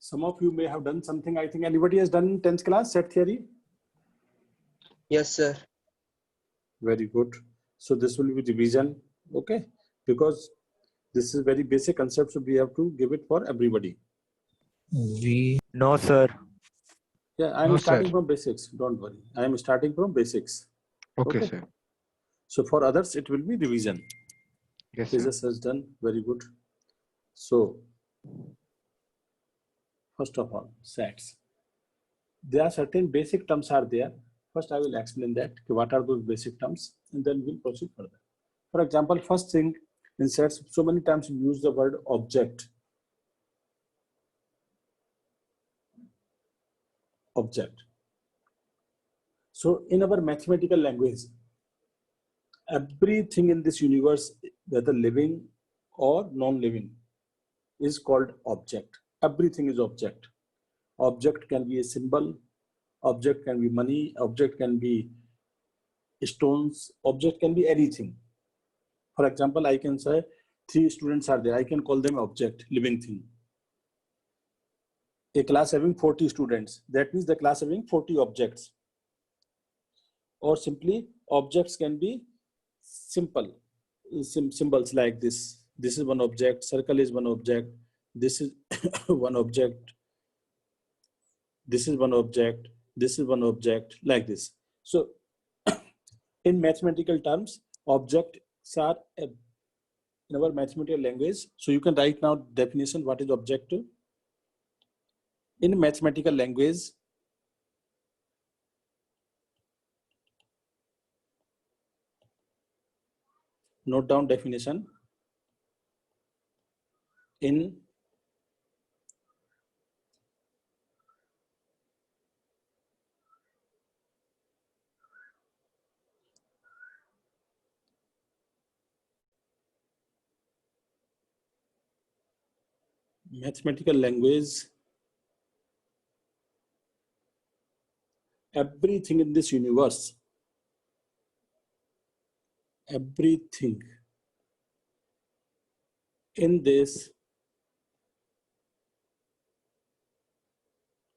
Some of you may have done something. I think anybody has done 10th class set theory? Yes, sir. Very good. So this will be revision, okay? Because this is very basic concept, so we have to give it for everybody. No, sir. Yeah, I am No, starting sir. from basics. Don't worry. I am starting from basics. Okay, sir. So for others, it will be revision. Yes, sir. Phases has done very good. So first of all, sets. There are certain basic terms are there. First, I will explain that. What are those basic terms? And then we'll proceed further. For example, first thing in sets, so many times we use the word object. Object. So in our mathematical language, everything in this universe, whether living or non-living, is called object. Everything is object. Object can be a symbol, object can be money, object can be stones, object can be anything. For example, I can say 3 students are there. I can call them object, living thing. A class having 40 students, that means the class having 40 objects. Or simply, objects can be simple, symbols like this. This is one object, circle is one object, this is one object, this is one object, this is one object, like this. So in mathematical terms, objects are in our mathematical language. So you can write now definition, what is object? In mathematical language, note down definition. In mathematical language, everything in this universe, everything in this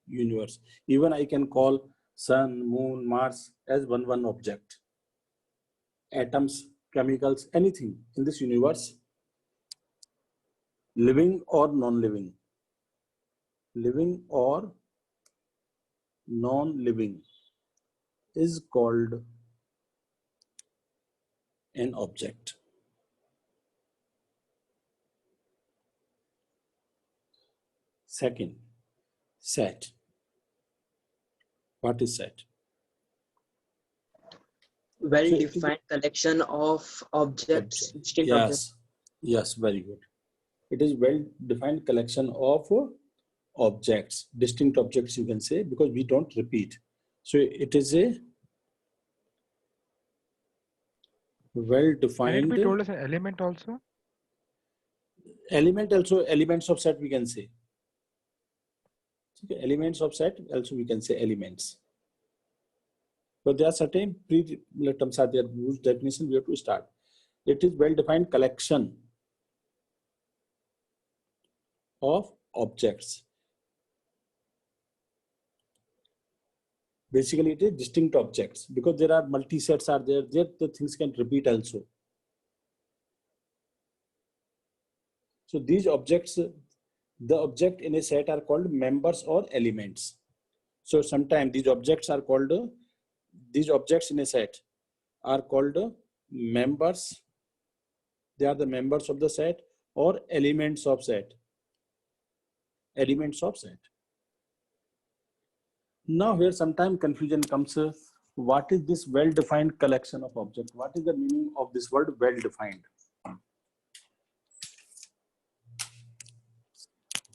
universe, even I can call sun, moon, Mars as one object. Atoms, chemicals, anything in this universe, living or non-living, living or non-living, is called an object. Second, set. What is set? Well-defined collection of objects, distinct objects. Yes, very good. It is well-defined collection of objects, distinct objects, you can say, because we don't repeat. So it is a well-defined. Can it be told as an element also? Element also, elements of set we can say. Okay, elements of set also we can say elements. But there are certain terms are there whose definition we have to start. It is well-defined collection of objects. Basically, it is distinct objects because there are multi-sets are there. There the things can repeat also. So these objects, the object in a set are called members or elements. So sometimes these objects are called, these objects in a set are called members. They are the members of the set or elements of set. Elements of set. Now here sometimes confusion comes. What is this well-defined collection of objects? What is the meaning of this word well-defined?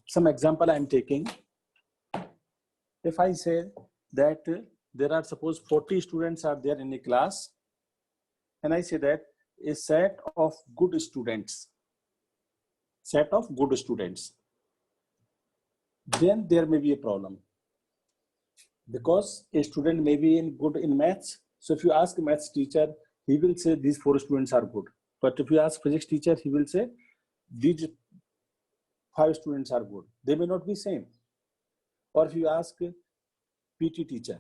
Some example I am taking. If I say that there are suppose 40 students are there in a class, and I say that a set of good students, then there may be a problem. Because a student may be good in maths. So if you ask a maths teacher, he will say these 4 students are good. But if you ask physics teacher, he will say these 5 students are good. They may not be same. Or if you ask PT teacher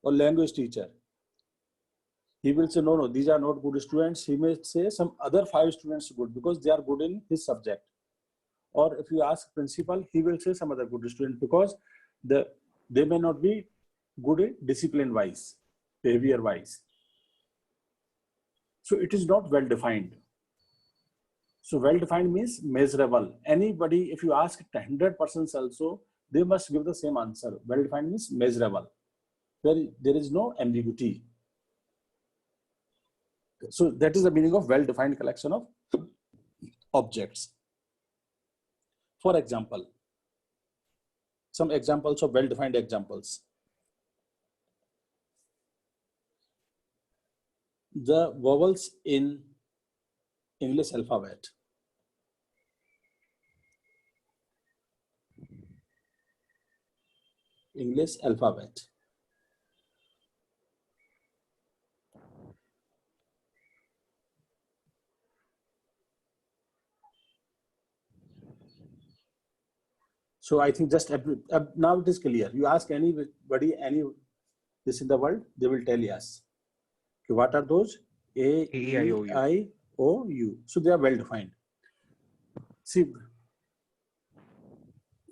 or language teacher, he will say, no, these are not good students. He may say some other 5 students good because they are good in his subject. Or if you ask principal, he will say some other good student because they may not be good in discipline wise, behavior wise. So it is not well defined. So well defined means measurable. Anybody, if you ask 100 persons also, they must give the same answer. Well defined means measurable. There is no ambiguity. So that is the meaning of well defined collection of objects. For example, some examples of well defined examples. The vowels in English alphabet. English alphabet. So I think just now it is clear. You ask anybody, any this in the world, they will tell us. Okay, what are those? A, E, I, O, U. So they are well defined. See,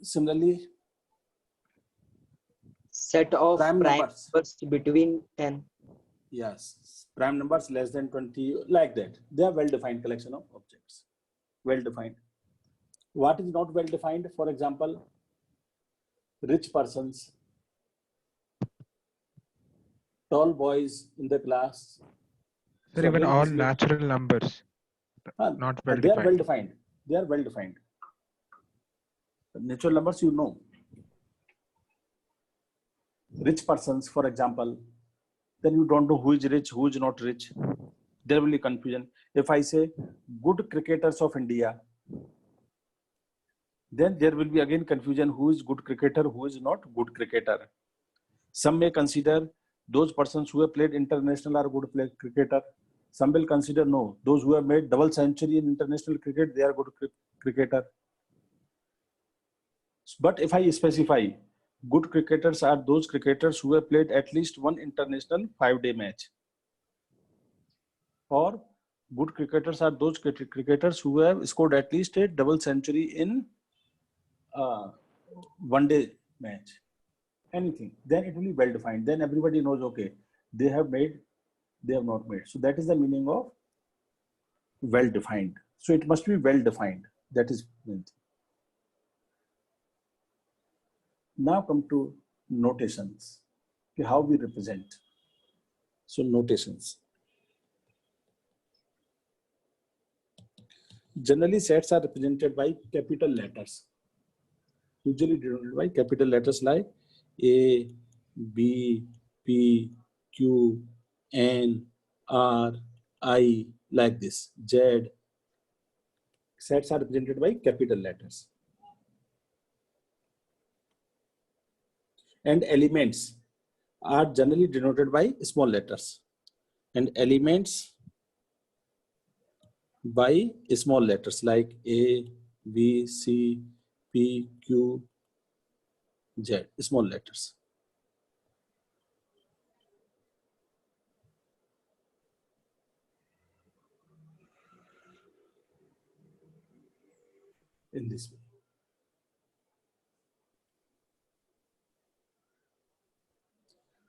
similarly, Set of prime numbers between 10. Yes, prime numbers less than 20, like that. They are well defined collection of objects. Well defined. What is not well defined? For example, rich persons, tall boys in the class. Sir, So even very all easily, natural numbers, not well they are well defined. defined. They are well defined. Natural numbers, you know. Rich persons, for example, then you don't know who is rich, who is not rich. There will be confusion. If I say good cricketers of India, then there will be again confusion who is good cricketer, who is not good cricketer. Some may consider those persons who have played international are good cricketer. Some will consider no, those who have made double century in international cricket, they are good cricketer. But if I specify, good cricketers are those cricketers who have played at least one international 5-day match. Or good cricketers are those cricketers who have scored at least a double century in 1-day match. Anything, then it will be well defined. Then everybody knows, okay, they have made, they have not made. So that is the meaning of well defined. So it must be well defined. That is main thing. Now come to notations. Okay, how we represent. So notations. Generally sets are represented by capital letters. Usually denoted by capital letters like A, B, P, Q, N, R, I, like this, Z. Sets are represented by capital letters. And elements are generally denoted by small letters. And elements by small letters like A, B, C, P, Q, Z, small letters. In this way.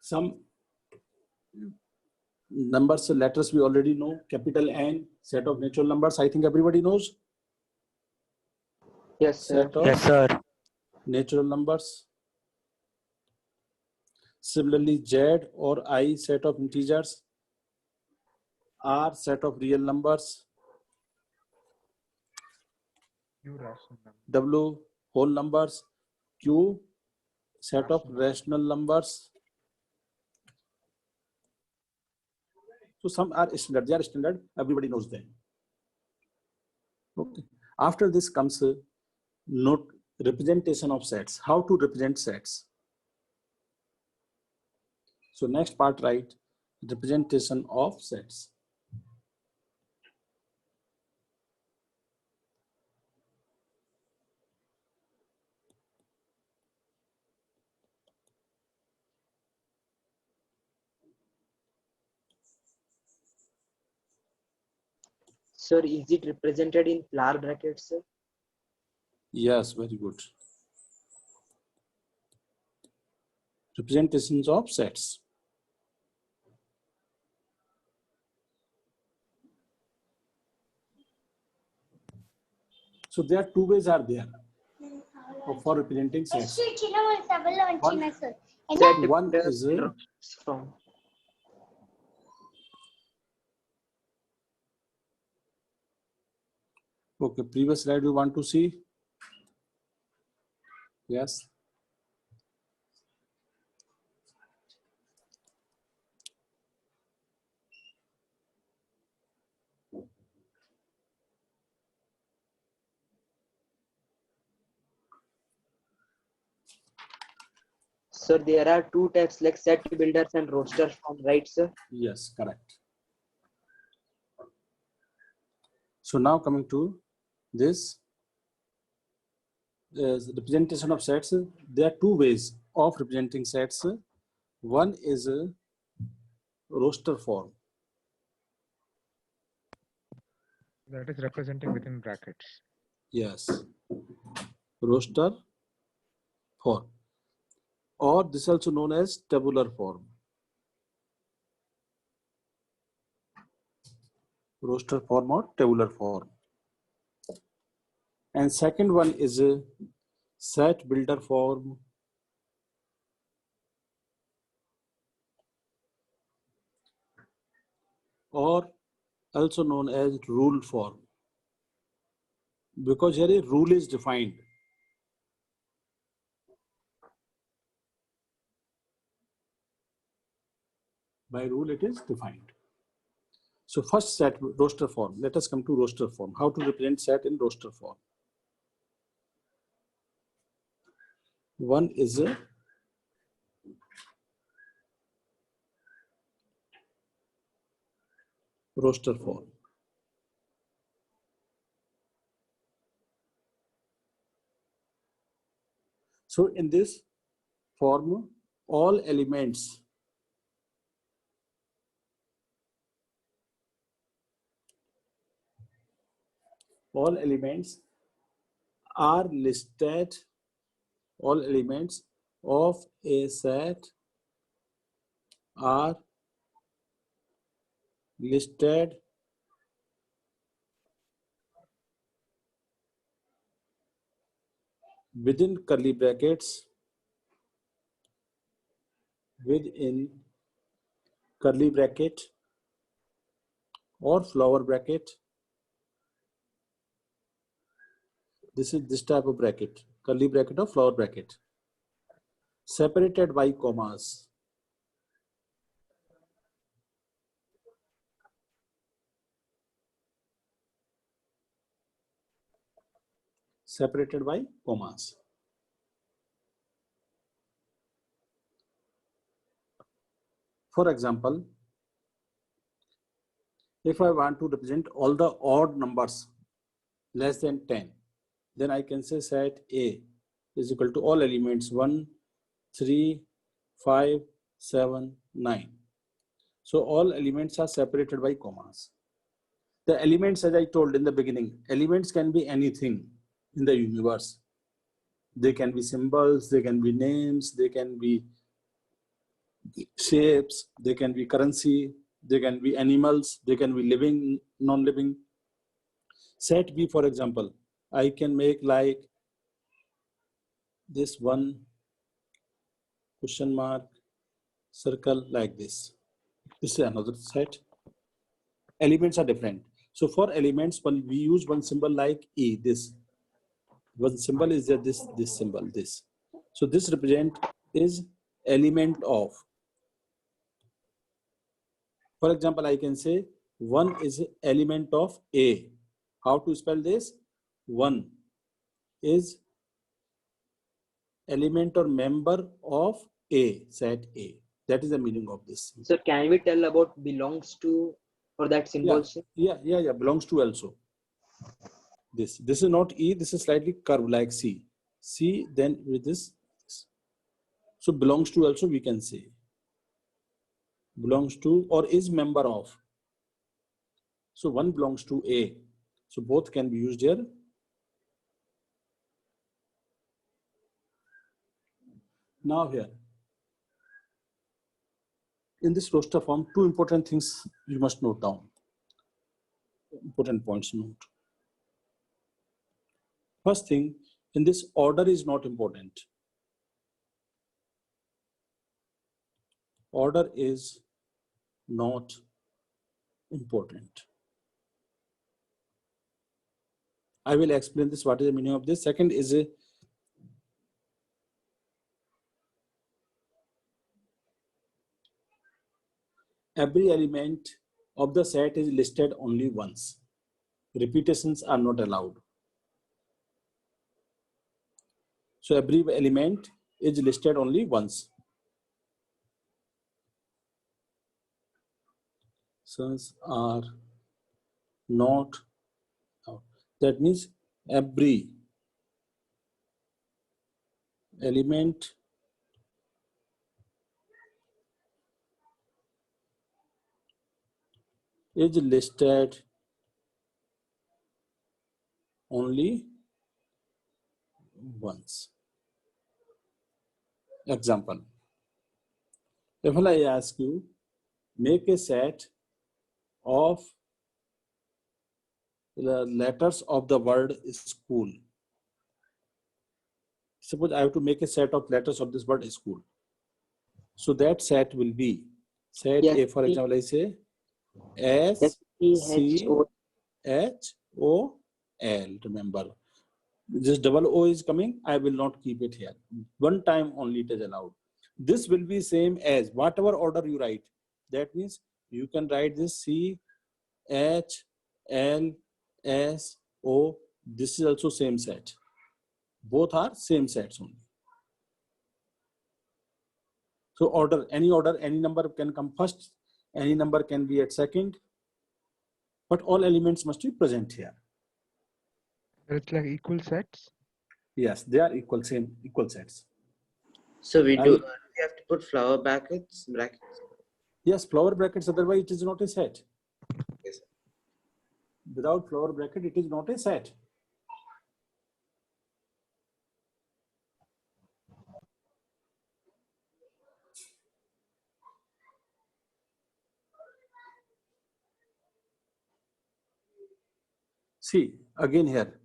Some numbers, letters we already know. Capital N, set of natural numbers. I think everybody knows. Yes, sir. Set of Yes, sir. natural numbers. Similarly, Z or I, set of integers. R, set of real numbers. W, whole numbers. Q, set of rational numbers. So some are standard, they are standard, everybody knows them. Okay. After this comes note representation of sets. How to represent sets. So next part, right, representation of sets. Sir, is it represented in flower brackets, sir? Yes, very good. Representations of sets. So there are two ways are there for representing sets. One is From okay. Previous slide you want to see? Yes. Sir, there are two types like set builders and roster form, right, sir? Yes, correct. So now coming to this representation of sets, there are two ways of representing sets. One is a roster form. That is representing within brackets. Yes, roster form, or this is also known as tabular form. Roster form or tabular form. And second one is a set builder form, or also known as rule form, because here a rule is defined. By rule it is defined. So first set roster form. Let us come to roster form. How to represent set in roster form. One is a roster form. So in this form, all elements are listed, all elements of a set are listed within curly brackets, within curly bracket or flower bracket. This is this type of bracket, curly bracket or flower bracket, separated by commas. Separated by commas. For example, if I want to represent all the odd numbers less than 10, then I can say set A is equal to all elements 1, 3, 5, 7, 9. So all elements are separated by commas. The elements, as I told in the beginning, elements can be anything in the universe. They can be symbols, they can be names, they can be shapes, they can be currency, they can be animals, they can be living, non-living. Set B, for example, I can make like this one question mark circle like this. This is another set. Elements are different. So for elements, when we use one symbol like E, this one symbol is there, this symbol, this. So this represent is element of. For example, I can say 1 is element of A. How to spell this? 1 is element or member of A, set A. That is the meaning of this. So can we tell about belongs to for that symbol? Yeah. Belongs to also. This is not E. This is slightly curved like C. C then with this. So belongs to also we can say. Belongs to or is member of. So 1 belongs to A. So both can be used here. Now here, in this roster form, two important things you must note down. Important points note. First thing, in this order is not important. Order is not important. I will explain this, what is the meaning of this. Second is every element of the set is listed only once. Repetitions are not allowed. So every element is listed only once. Sons are not allowed. That means every element is listed only once. Example, if I ask you, make a set of the letters of the word school. Suppose I have to make a set of letters of this word school. So that set will be set Yes, A, for example, I say S C H O L. Remember, this double O is coming. I will not keep it here. One time only it is allowed. This will be same as whatever order you write. That means you can write this C H L S O. This is also same set. Both are same sets only. So order, any number can come first, any number can be at second, but all elements must be present here. It's like equal sets. Yes, they are equal sets. So we have to put flower brackets. Yes, flower brackets, otherwise it is not a set. Yes. Without flower bracket, it is not a set. See, again here,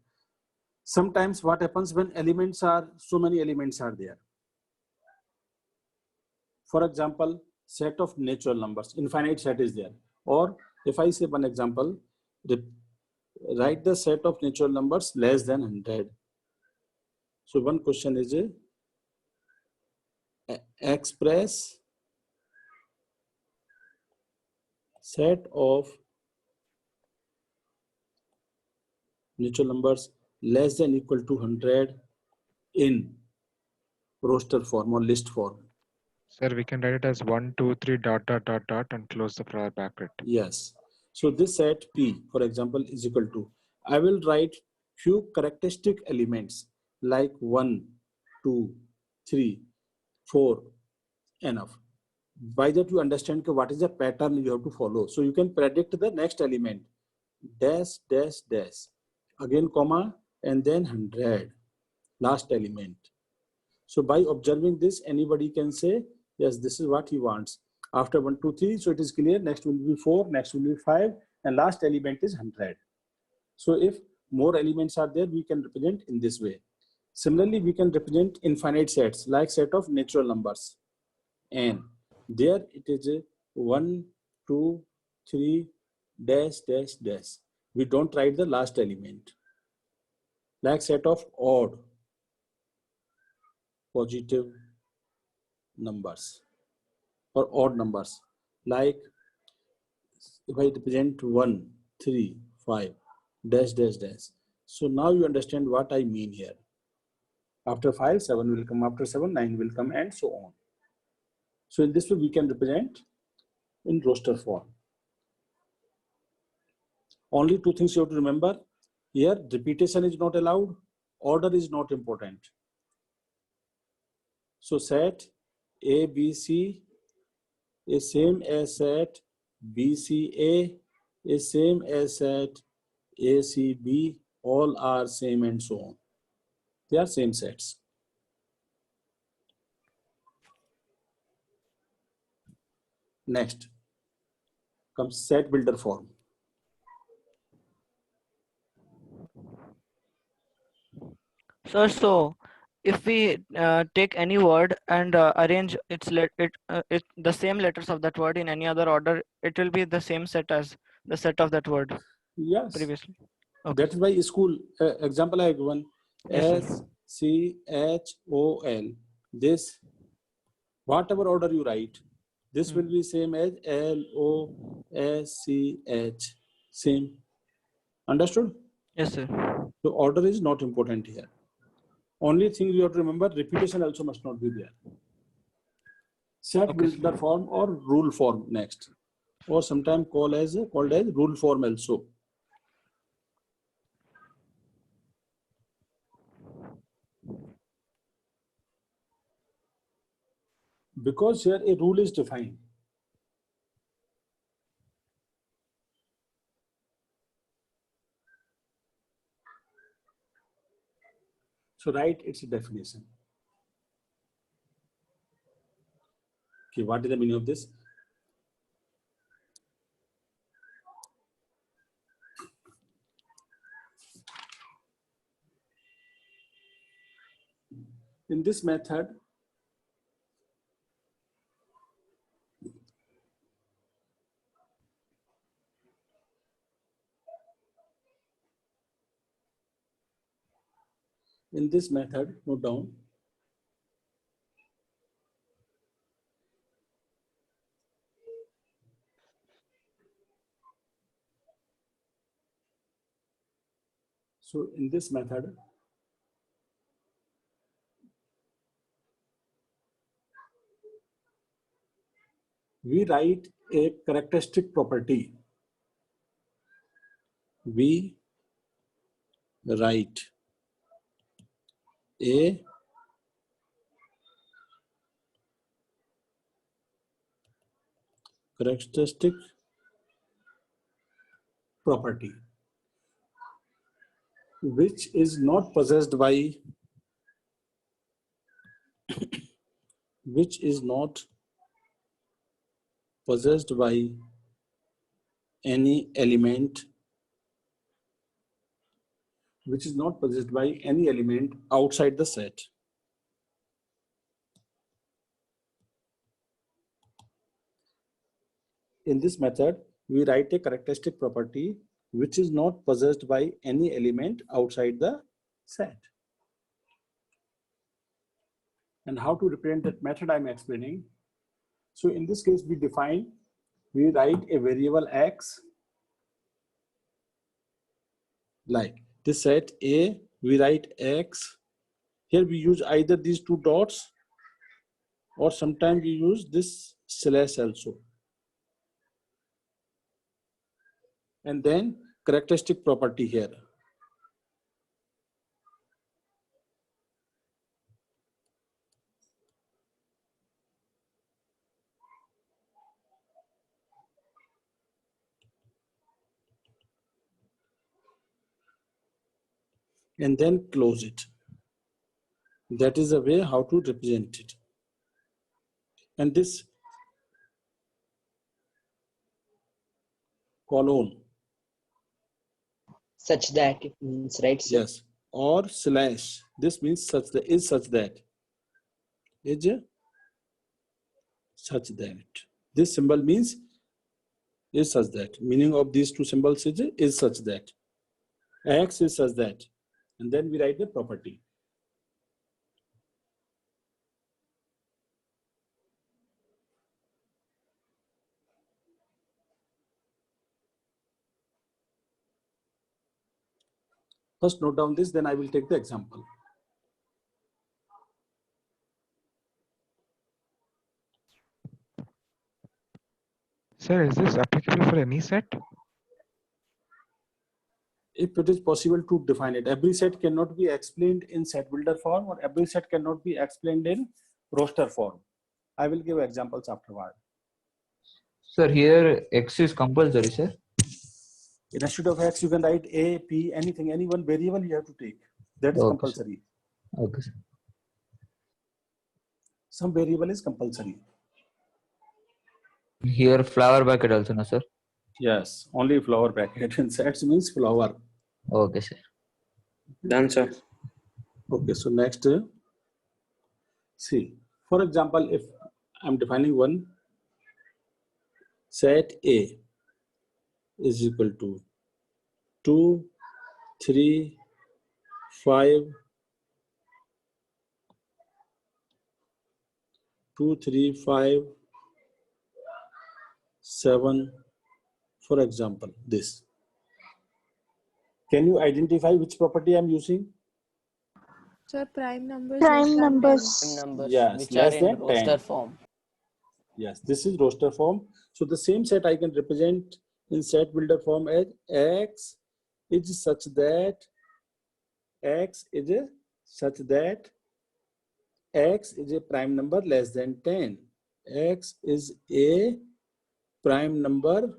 sometimes what happens when elements are, so many elements are there. For example, set of natural numbers, infinite set is there. Or if I say one example, write the set of natural numbers less than 100. So one question is express set of natural numbers less than equal to 100 in roster form or list form. Sir, we can write it as 1, 2, 3 dot dot dot dot and close the flower bracket. Yes. So this set P, for example, is equal to, I will write few characteristic elements like 1, 2, 3, 4, enough. By that you understand what is the pattern you have to follow. So you can predict the next element, dash, dash, dash, again comma, and then 100, last element. So by observing this, anybody can say, yes, this is what he wants. After 1, 2, 3, so it is clear, next will be 4, next will be 5, and last element is 100. So if more elements are there, we can represent in this way. Similarly, we can represent infinite sets, like set of natural numbers. And there it is a 1, 2, 3, dash, dash, dash. We don't write the last element. Like set of odd positive numbers or odd numbers, like if I represent 1, 3, 5, dash, dash, dash. So now you understand what I mean here. After 5, 7 will come, after 7, 9 will come, and so on. So in this way, we can represent in roster form. Only two things you have to remember. Here, repetition is not allowed. Order is not important. So set ABC is same as set BCA is same as set A, C, B, all are same and so on. They are same sets. Next comes set builder form. Sir, so if we take any word and arrange it the same letters of that word in any other order, it will be the same set as the set of that word Yes, previously. Okay. that is why school example I have given. Yes, sir. S, C, H, O, L. This, whatever order you write, this will be same as L, O, S, C, H. Same. Understood? Yes, sir. So order is not important here. Only thing you have to remember, repetition also must not be there. Set Okay, builder form or rule form next, or sometimes called as rule form also. Because here a rule is defined. So write its definition. Okay, what is the meaning of this? In this method, note down. So in this method, we write a characteristic property. We write a characteristic property which is not possessed by any element outside the set. In this method, we write a characteristic property which is not possessed by any element outside the set. And how to represent that method I'm explaining. So in this case, we write a variable x, like this set A, we write x. Here we use either these two dots or sometimes we use this slash also. And then characteristic property here. And then close it. That is the way how to represent it. And this colon, Such that it means, right, sir? yes, or slash, this means such that, is such that. This symbol means is such that. Meaning of these two symbols is such that. X is such that. And then we write the property. First note down this, then I will take the example. Sir, is this applicable for any set? If it is possible to define it, every set cannot be explained in set builder form, or every set cannot be explained in roster form. I will give examples afterward. Sir, here X is compulsory, sir. Instead of X, you can write A, P, anything, any one variable you have to take. That is Okay, compulsory. Okay, sir. Some variable is compulsory. Here flower bucket also, no, sir? Yes, only flower bracket. And sets means flower. Okay, sir. Done, sir. Okay, so next, see, for example, if I'm defining one, set A is equal to 2, 3, 5, 2, 3, 5, 7, for example, this. Can you identify which property I'm using? Sir, prime numbers. Prime less than numbers. 10. Numbers Yes, which less are in than 10. roster form. Yes, this is roster form. So the same set I can represent in set builder form as X is such that X is a prime number less than 10. X is a prime number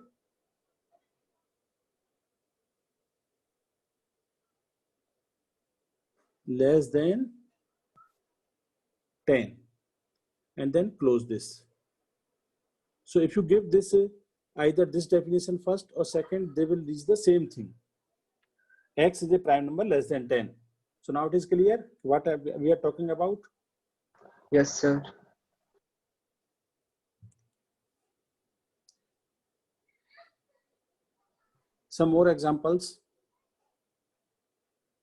less than 10, and then close this. So if you give this either this definition first or second, they will reach the same thing. X is a prime number less than 10. So now it is clear what we are talking about. Yes, sir. Some more examples.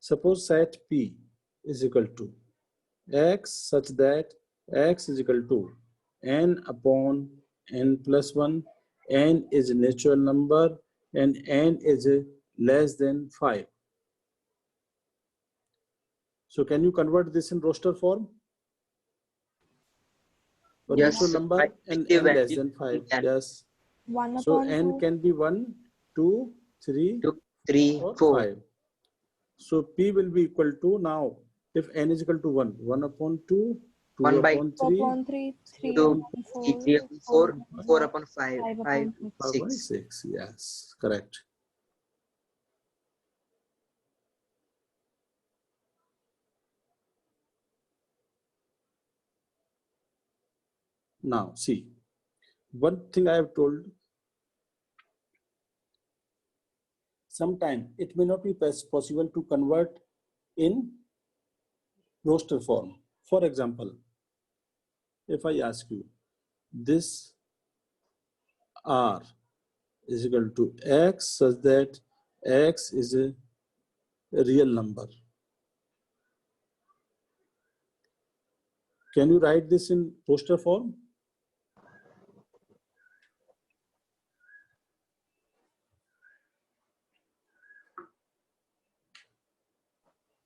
Suppose set P is equal to X such that X is equal to n upon n plus 1. N is a natural number and n is less than 5. So can you convert this in roster form? A Yes, natural sir. number I and give n less value than 5. to n. Yes. 1 So upon n 2. can be 1, 2, 3, 2, 3, or 4. 5. So P will be equal to, now if n is equal to 1, 1 upon 2, 2 1 by upon 2 3, upon 3, 3 2, upon 4, 3 upon 4, 4 upon 5, 5 5, upon 6. 5 by 6. 6. Yes, correct. Now see, one thing I have told, sometime it may not be possible to convert in roster form. For example, if I ask you this R is equal to X such that X is a real number. Can you write this in roster form?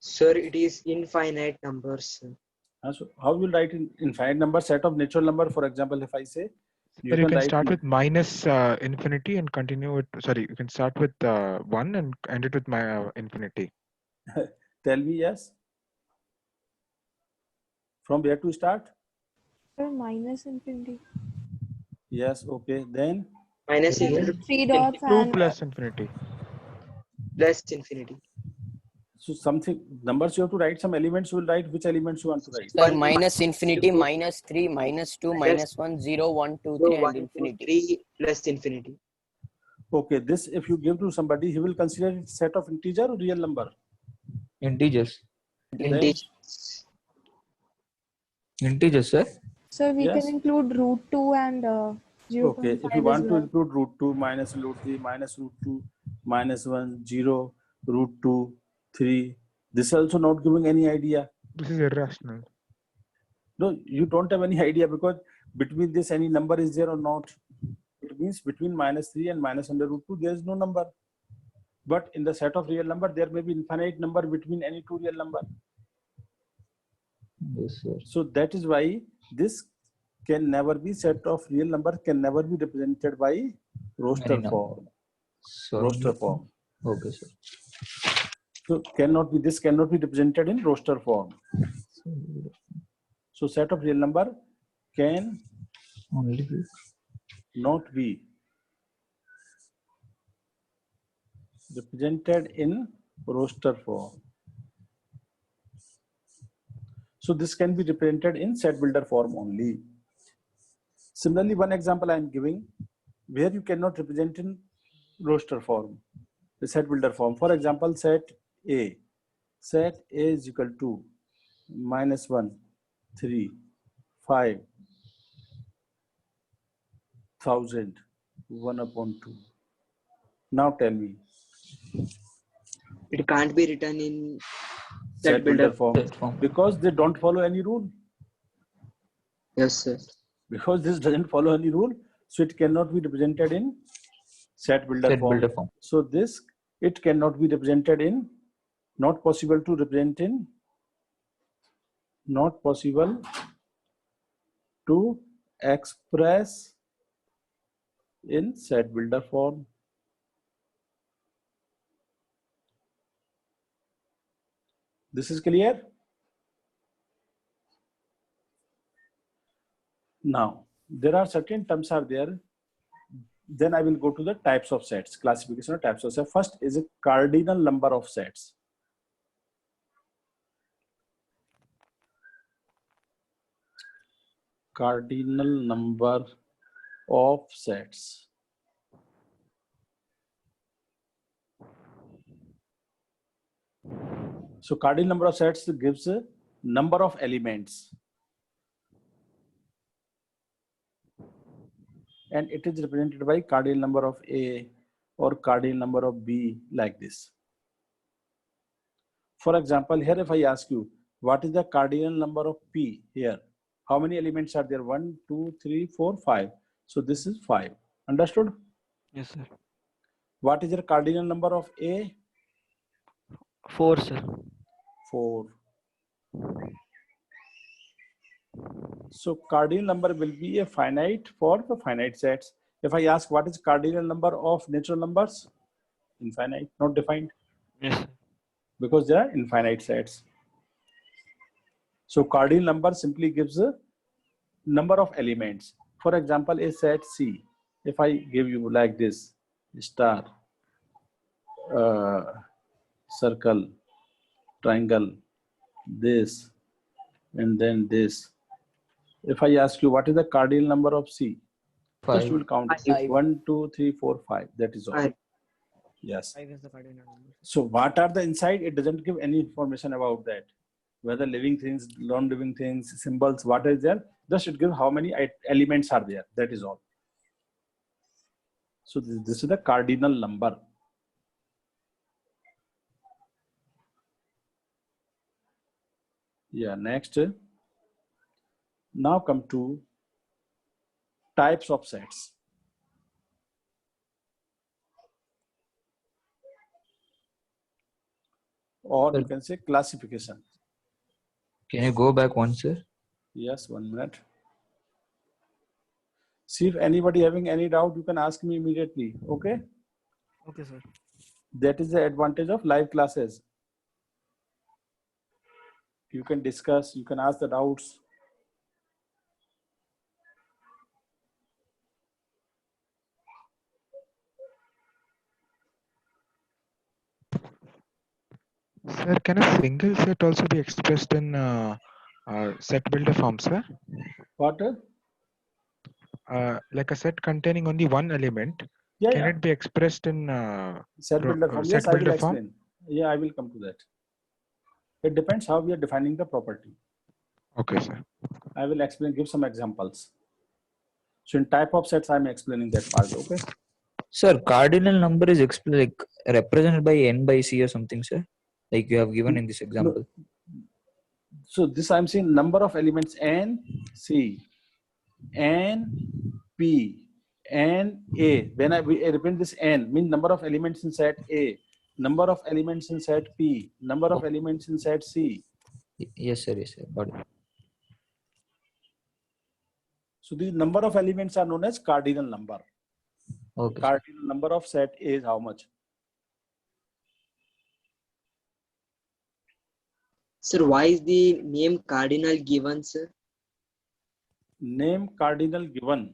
Sir, it is infinite numbers. So how will write in infinite number, set of natural number? For example, if I say Sir, you can write start with minus infinity and continue with, sorry, you can start with 1 and end it with infinity. tell me yes. From where to start? Sir, minus infinity. Yes, okay. Then Minus Then infinity 3 dots 2 and plus infinity. plus infinity. so something numbers you have to write, some elements you will write. Which elements you want to write? Sir, One minus infinity, zero, minus 3, minus 2, minus 1, 0, 1, 2, 3, 1, and 2, infinity. 3 plus infinity. Okay, this if you give to somebody, he will consider it set of integer or real number. Integers. Then Integers. Integers, sir. so we yes. can include root 2 and 0.5 Okay, if you as want to well. include root 2 minus root 3 minus root 2 minus 1 0 root 2 3, this is also not giving any idea. This is irrational. No, you don't have any idea because between this any number is there or not. It means between minus 3 and minus under root 2 there is no number. But in the set of real number there may be infinite number between any two real number. Yes, sir. So that is why this can never be set of real number, can never be represented by roster Many form. So Roster form. Okay, sir. So cannot be, this cannot be represented in roster form. So set of real number can Only not be represented in roster form. So this can be represented in set builder form only. Similarly, one example I am giving where you cannot represent in roster form, the set builder form. For example, set A. Set A is equal to -1, 3, 5, 1000, 1/2. Now tell me, It can't be written in set builder form, Set form. because they don't follow any rule. Yes, sir. Because this doesn't follow any rule, so it cannot be represented in set builder Set form. builder form. So this, it cannot be represented in, not possible to represent in, not possible to express in set builder form. This is clear? Now, there are certain terms are there. Then I will go to the types of sets, classification of types of sets. First is a cardinal number of sets. Cardinal number of sets. So cardinal number of sets gives a number of elements. And it is represented by cardinal number of A or cardinal number of B, like this. For example, here if I ask you, what is the cardinal number of P here? How many elements are there? 1, 2, 3, 4, 5. So this is 5. Understood? Yes, sir. What is your cardinal number of A? 4, sir. 4. So cardinal number will be a finite for the finite sets. If I ask what is cardinal number of natural numbers? Infinite, not defined, Yes, sir. because they are infinite sets. So cardinal number simply gives a number of elements. For example, a set C, if I give you like this, star, circle, triangle, this, and then this. If I ask you what is the cardinal number of C, first you 5. will count Five. 1, 2, 3, 4, 5. That is all. 5. Yes. 5 is the cardinal number. So what are the inside? It doesn't give any information about that. Whether living things, non-living things, symbols, what is there? Just it gives how many elements are there. That is all. So this is the cardinal number. Yeah, next. Now come to types of sets. Or you can say classification. Can you go back one, sir? Yes, 1 minute. See if anybody having any doubt, you can ask me immediately. Okay. Okay, sir. That is the advantage of live classes. You can discuss, you can ask the doubts. Sir, can a single set also be expressed in set builder form, sir? What? Like a set containing only one element, Yeah, can yeah. it be expressed in Set builder form. set Yes, I will builder form? explain. Yeah, I will come to that. It depends how we are defining the property. Okay, sir. I will explain, give some examples. So in type of sets, I'm explaining that part. Okay. Sir, cardinal number is represented by n by c or something, sir. Like you have given in this example. No. So this I'm saying number of elements N, C, N, P, N, A. When I represent this N, means number of elements in set A, number of elements in set P, number of elements in set C. Yes, sir. Yes, sir. Got it. So the number of elements are known as cardinal number. Okay. Sir. Cardinal number of set A is how much? Sir, why is the name cardinal given, sir? Name cardinal given.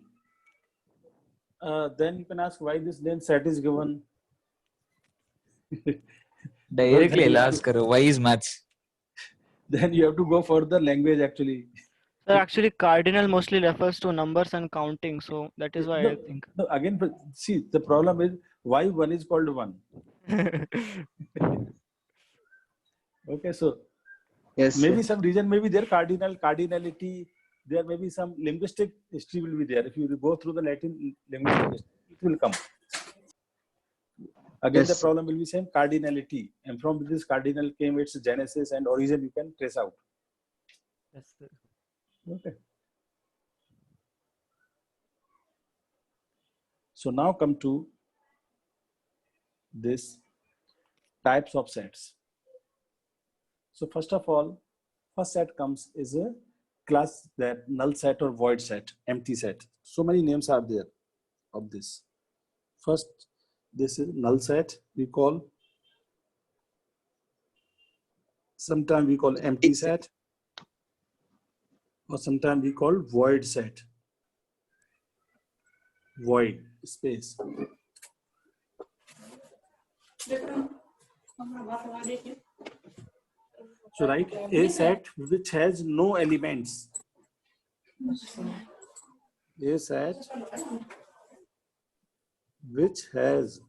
Then you can ask why this name set is given. Directly then you I'll have ask her, why is maths? then you have to go for the language actually. So actually, cardinal mostly refers to numbers and counting. So that is why I No, think. no, again, but see, the problem is why one is called one. Okay, so Yes, maybe sir. some reason, maybe there cardinality, there may be some linguistic history will be there. If you go through the Latin linguistic history, it will come. Again, the Yes. problem will be same cardinality, and from this cardinal came its genesis and origin. You can trace out. Yes, sir. Okay. So now come to this types of sets. So first of all, first set comes is a class that null set or void set, empty set. So many names are there of this. First, this is null set we call. Sometimes we call empty set, or sometimes we call void set. Void space. So write a set which has no elements. A set which has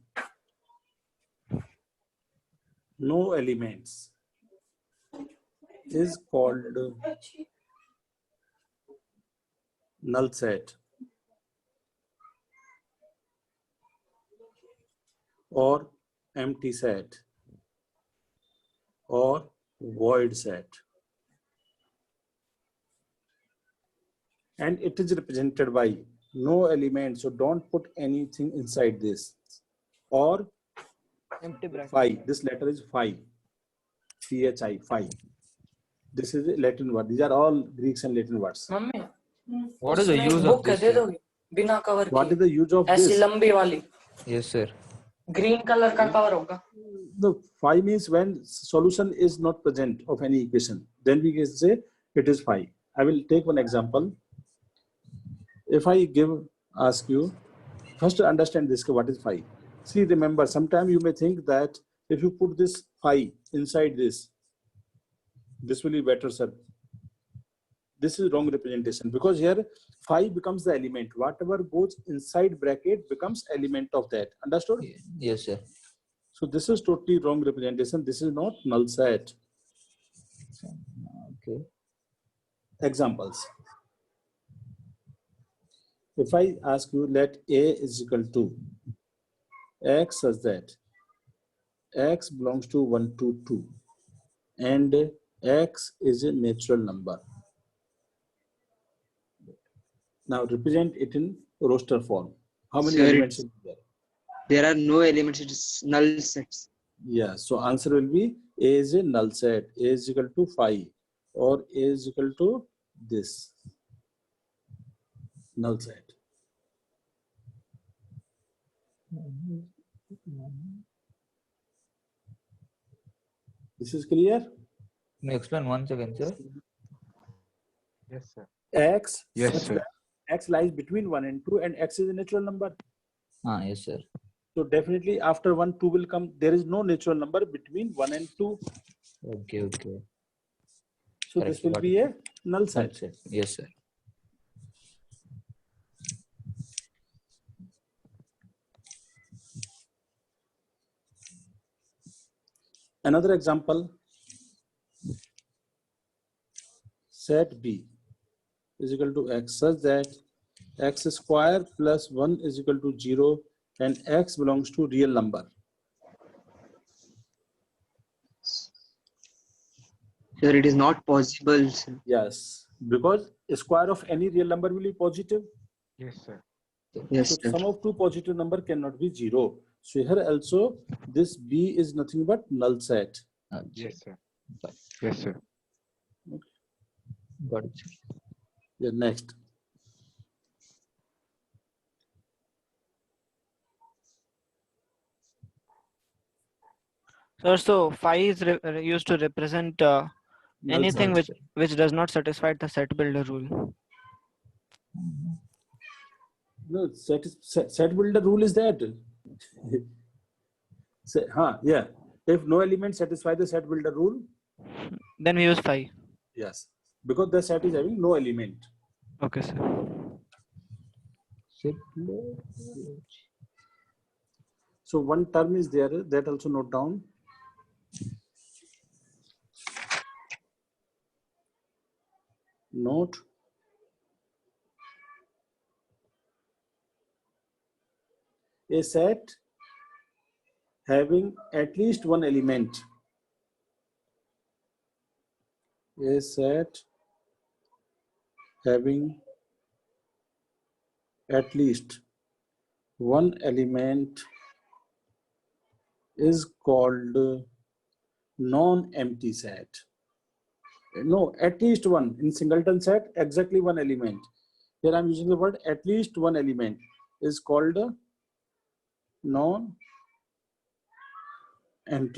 no elements is called null set or empty set or void set, and it is represented by no elements, so don't put anything inside this, or Empty bracket. phi. This letter is phi, phi, phi. This is a Latin word. These are all Greeks and Latin words. Mummy What is the उसमें use of book है this, they sir? दोगे बिना cover What के is the use of ऐसी this? लंबी वाली Yes, sir. Green colour का cover होगा The phi means when solution is not present of any equation, then we can say it is phi. I will take one example. If I ask you, first to understand this, what is phi? See, remember, sometimes you may think that if you put this phi inside this will be better, sir. This is wrong representation, because here phi becomes the element. Whatever goes inside bracket becomes element of that. Understood? Yes, sir. So this is totally wrong representation. This is not null set. Okay. Examples. If I ask you, let A is equal to X such that X belongs to 1 to 2 and X is a natural number. Now represent it in roster form. How many Sir, elements is there? There are no elements. It is null sets. Yeah, so answer will be A is a null set. A is equal to phi, or A is equal to this null set. This is clear? Can you explain once again, sir? Yes, sir. X, Yes, such sir. that X lies between 1 and 2, and X is a natural number. Ah, yes, sir. So definitely after 1, 2 will come. There is no natural number between 1 and 2. Okay, okay. So Correct, this will got be it. a null Null set. set. Yes, sir. Another example, set B is equal to X such that X square plus 1 is equal to 0 and X belongs to real number. Sir, it is not possible. Sir. Yes, because a square of any real number will be positive. Yes, sir. Yes, So sir. sum of two positive number cannot be 0. So here also this B is nothing but null set. Yes, sir. Yes, sir. Got it, sir. Yeah, next. Sir, so phi is used to represent Null anything set. which does not satisfy the set builder rule. No, set builder rule is that. Yeah. If no element satisfy the set builder rule, Then we use 5. yes, because the set is having no element. Okay, sir. So one term is there, that also note down. Note. A set having at least one element. A set having at least one element is called non-empty set. No, at least one. In singleton set, exactly one element. Here I'm using the word at least one element is called non-empty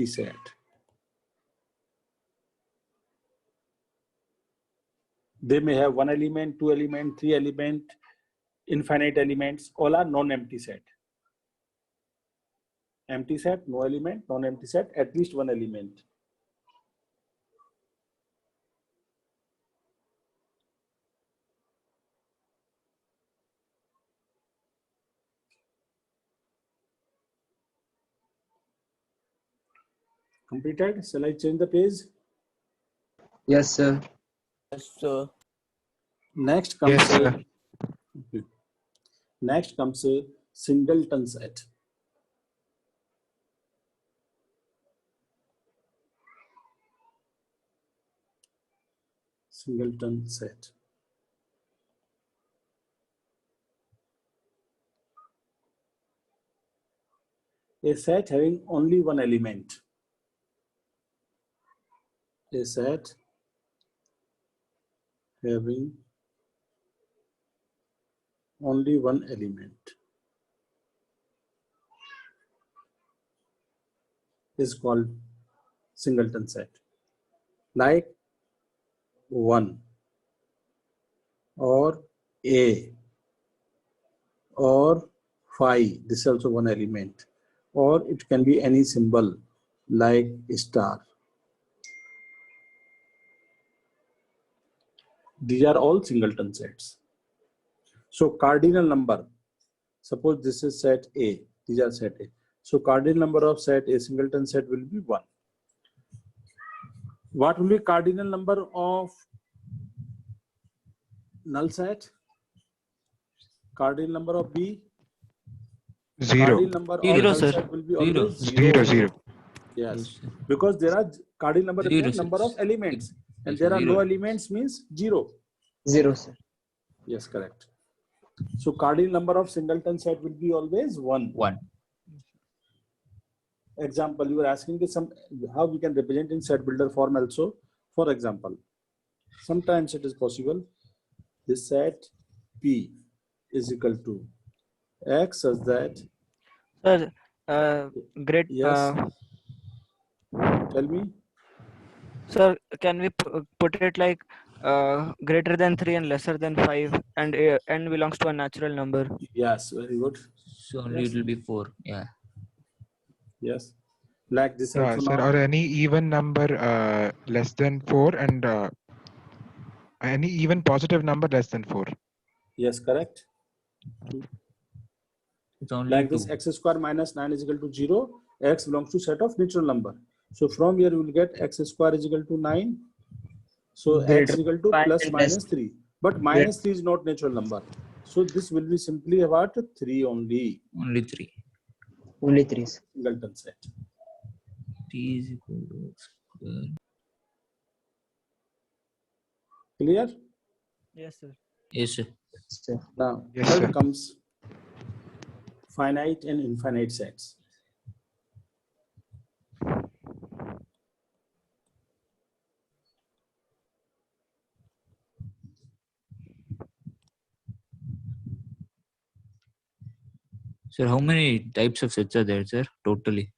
set. They may have one element, two element, three element, infinite elements, all are non-empty set. Empty set, no element, non-empty set, at least one element. Completed? Shall I change the page? Yes, sir. So Next comes Yes, sir. Okay. Next comes a singleton set. Singleton set. A set having only one element. A set having only one element is called singleton set. Like 1 or A or phi, this is also one element, or it can be any symbol like star. These are all singleton sets. So cardinal number, suppose this is set A, these are set A. So cardinal number of set A singleton set will be 1. What will be cardinal number of null set? Cardinal number of B? Zero. Cardinal number of Zero, null sir. set will be Zero. always Zero, zero. Yes, because there are cardinal number Zero, represent number of six. elements, and Yes, there are no zero. elements means 0. 0, sir. Yes, correct. So cardinal number of singleton set will be always 1. 1. Example, you were asking this how we can represent in set builder form also. For example, sometimes it is possible this set P is equal to X such that, Sir, great. yes, tell me. Sir, can we put it like greater than 3 and lesser than 5, and n belongs to a natural number? Yes, very good. So only Yes. it will be 4. Yeah. Yes, like this Yeah, also sir, now. or any even number less than 4 and any even positive number less than 4. Yes, correct. It's only Like 2. this x square minus 9 is equal to 0. X belongs to set of natural number. So from here you will get x square is equal to 9. So x Greater is equal to five plus and minus less. 3. But minus 3 is not natural number. So this will be simply about 3 only. Only 3. Only 3, sir. Singleton set. T is equal to X square. Clear? Yes, sir. Yes, sir. Sir. Now Yes, third sir. comes finite and infinite sets. Sir, how many types of sets are there, sir? Totally.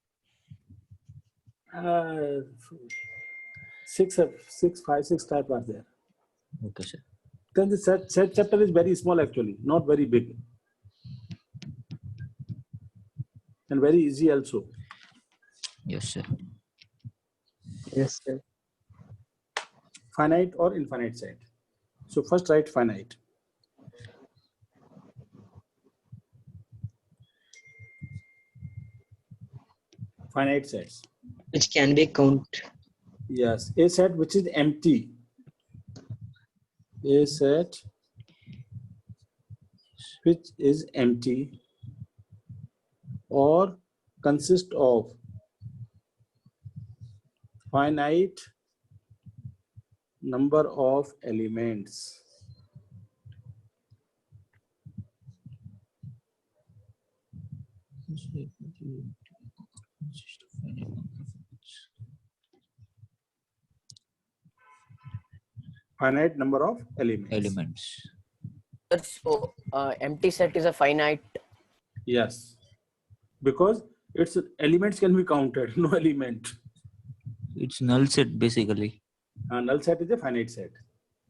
6 type are there. Okay, sir. Then the set chapter is very small actually, not very big. And very easy also. Yes, sir. Yes, sir. Finite or infinite set. So first write finite. Finite sets. Which can be count. Yes, a set which is empty. A set which is empty or consist of finite number of elements. Finite number of elements. Elements. Sir, so empty set is a finite. Yes, because its elements can be counted, no element. It's null set basically. Null set is a finite set.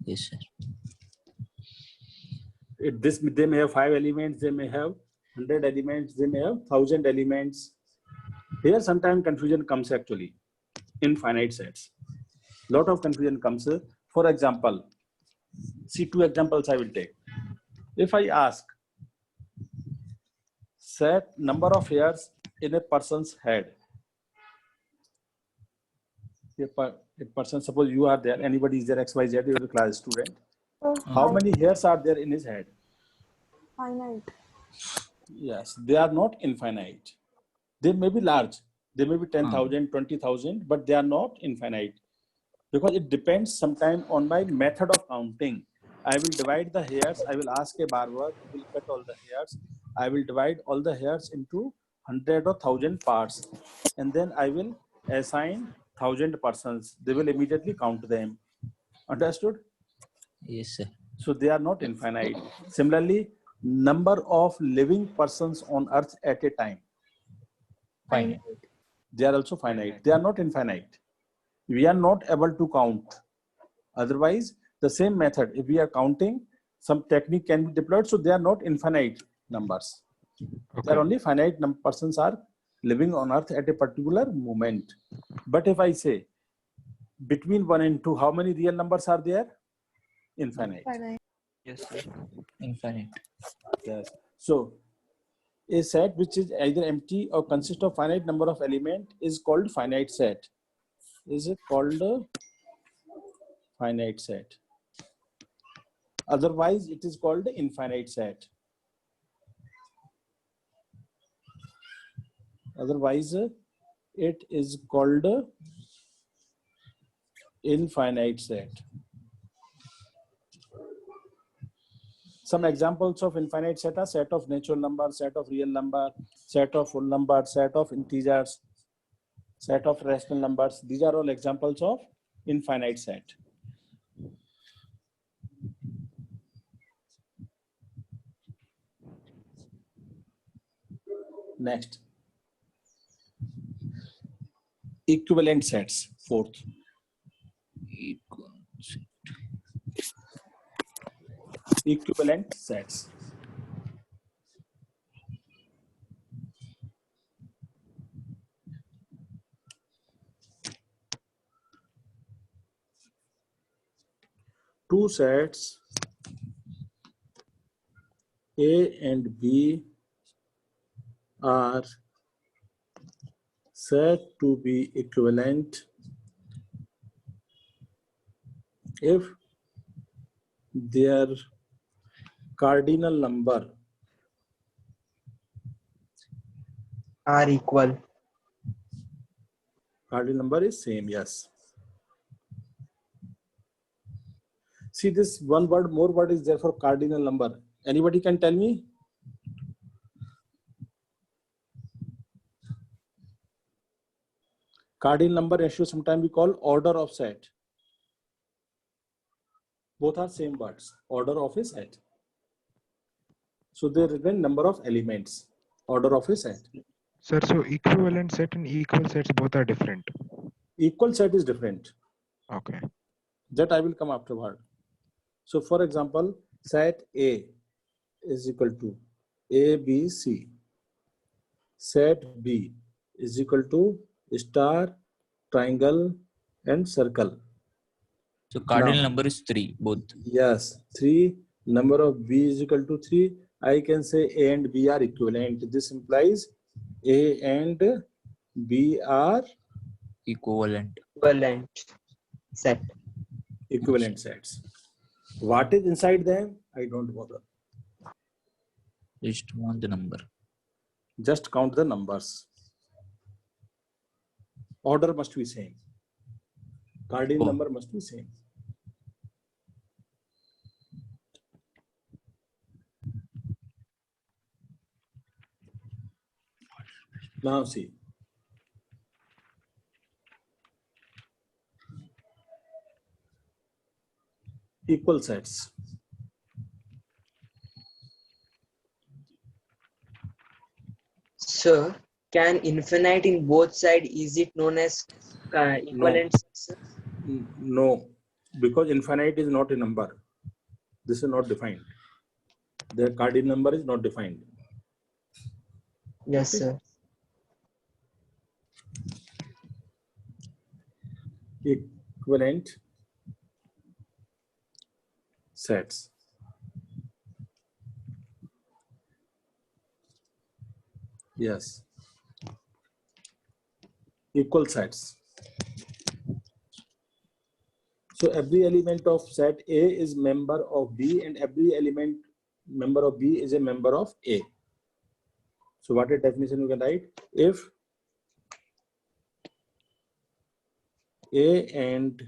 Yes, sir. They may have 5 elements, they may have 100 elements, they may have 1000 elements. Here sometimes confusion comes actually in finite sets. Lot of confusion comes. For example, see 2 examples I will take. If I ask set number of hairs in a person's head. A person, suppose you are there, anybody is there, XYZ, you are a class student. So How many hairs are there in his head? finite. Yes, they are not infinite. They may be large. They may be 10,000, 20,000, but they are not infinite. Because it depends sometime on my method of counting. I will divide the hairs. I will ask a barber, he will cut all the hairs. I will divide all the hairs into 100 or 1000 parts. And then I will assign 1000 persons. They will immediately count them. Understood? Yes, sir. So they are not infinite. Similarly, number of living persons on earth at a time. Finite. They are also finite. They are not infinite. We are not able to count. Otherwise, the same method, if we are counting, some technique can be deployed. So they are not infinite numbers. Okay. They are only finite persons are living on earth at a particular moment. But if I say between 1 and 2, how many real numbers are there? Infinite. Finite. Yes, sir. Infinite. Yes. So a set which is either empty or consists of finite number of elements is called finite set. Is it called a finite set? Otherwise, it is called the infinite set. Otherwise, it is called a infinite set. Some examples of infinite set are set of natural number, set of real number, set of full number, set of integers, set of rational numbers. These are all examples of infinite set. Next, equivalent sets, fourth. Equivalent sets. Two sets A and B are said to be equivalent if their cardinal number Are equal. cardinal number is same. Yes. See this one word, more word is there for cardinal number. Anybody can tell me? Cardinal number ratio sometimes we call order of set. Both are same words, order of a set. So there is a number of elements, order of a set. Sir, so equivalent set and equal sets both are different. Equal set is different. Okay. That I will come afterward. So for example, set A is equal to A, B, C. Set B is equal to star, triangle, and circle. So cardinal Now- number is 3, both. Yes, 3. Number of b is equal to 3. I can say a and b are equivalent. This implies a and b are Equivalent. Equivalent set. equivalent sets. What is inside them? I don't bother. Just want the number. Just count the numbers. Order must be same. Cardinal Oh. number must be same. Now see. Equal sets. Sir, can infinite in both sides, is it known as equivalent set, sir? No, because infinite is not a number. This is not defined. The cardinal number is not defined. Yes, Okay. sir. Equivalent sets. Yes. Equal sets. So every element of set A is member of B, and every element member of B is a member of A. So what a definition you can write? If A and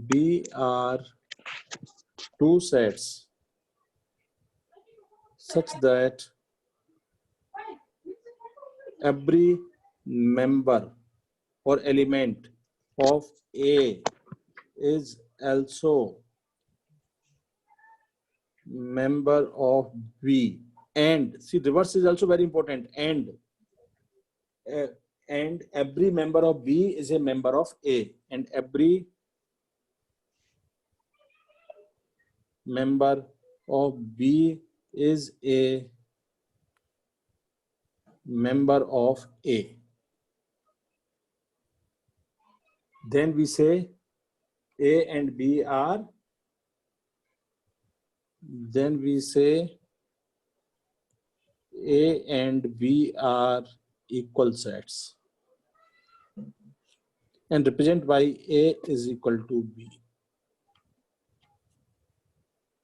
B are two sets such that every member or element of A is also member of B, and see, reverse is also very important, and every member of B is a member of A, and every member of B is a member of A. Then we say A and B are, then we say A and B are equal sets and represent by A is equal to B.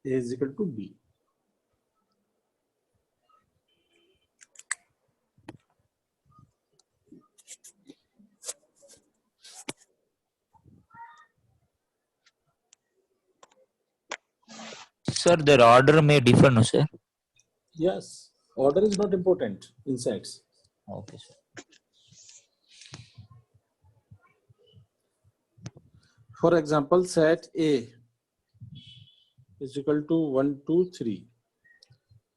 A is equal to B. Sir, their order may differ, no, sir? Yes, order is not important in sets. Okay, sir. For example, set A is equal to 1, 2, 3.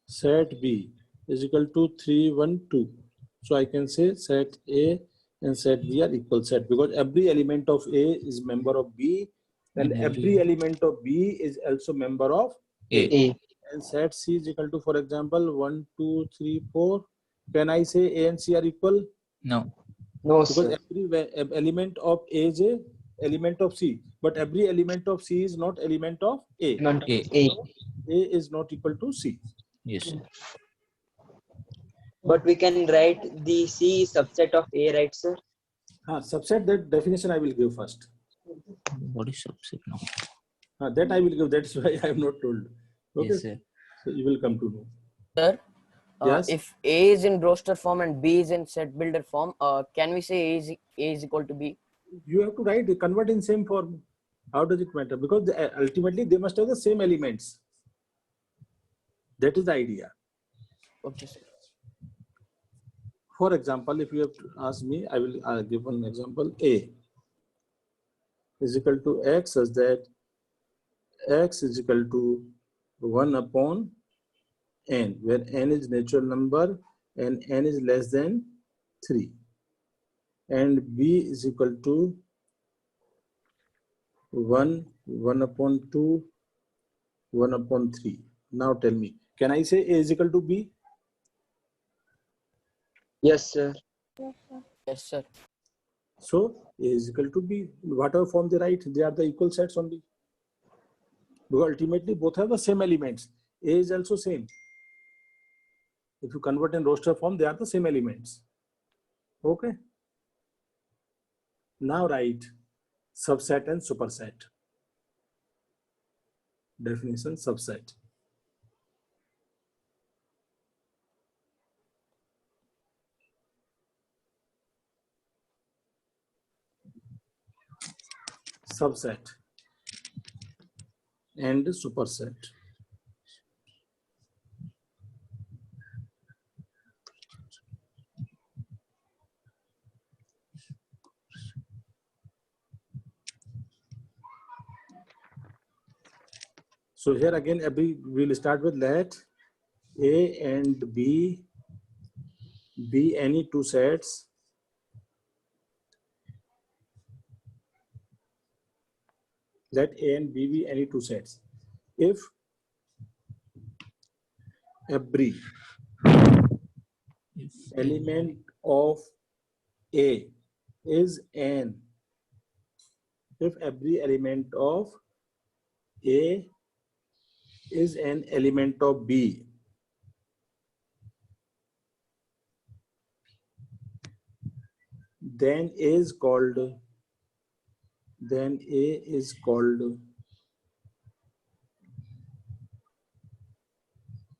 Set B is equal to 3, 1, 2. So I can say set A and set B are equal set because every element of A is member of B, and And every element of B is also member of A. A. And set C is equal to, for example, 1, 2, 3, 4. Can I say A and C are equal? No. No, Because sir. every element of A is a element of C, but every element of C is not element of A. Not A. A. A is not equal to C. Yes, sir. But we can write the C is subset of A, right, sir? Subset, that definition I will give first. What is subset now? That I will give. That's why I am not told. Okay. Yes, sir. So you will come to know. Sir, Yes. if A is in roster form and B is in set builder form, can we say A is equal to B? You have to write, convert in same form. How does it matter? Because ultimately they must have the same elements. That is the idea. Okay, sir. For example, if you have to ask me, I will give one example. A is equal to X such that X is equal to 1 upon N, where N is natural number and N is less than 3. And B is equal to 1, 1 upon 2, 1 upon 3. Now tell me, can I say A is equal to B? Yes, sir. Yes, sir. Yes, sir. So A is equal to B. Whatever form they write, they are the equal sets only. Because ultimately both have the same elements. A is also same. If you convert in roster form, they are the same elements. Okay. Now write subset and superset. Definition subset. Subset and superset. So here again, we'll start with let A and B be any two sets let A and B be any two sets. If every element of A is n, if every element of A is an element of B, then A is called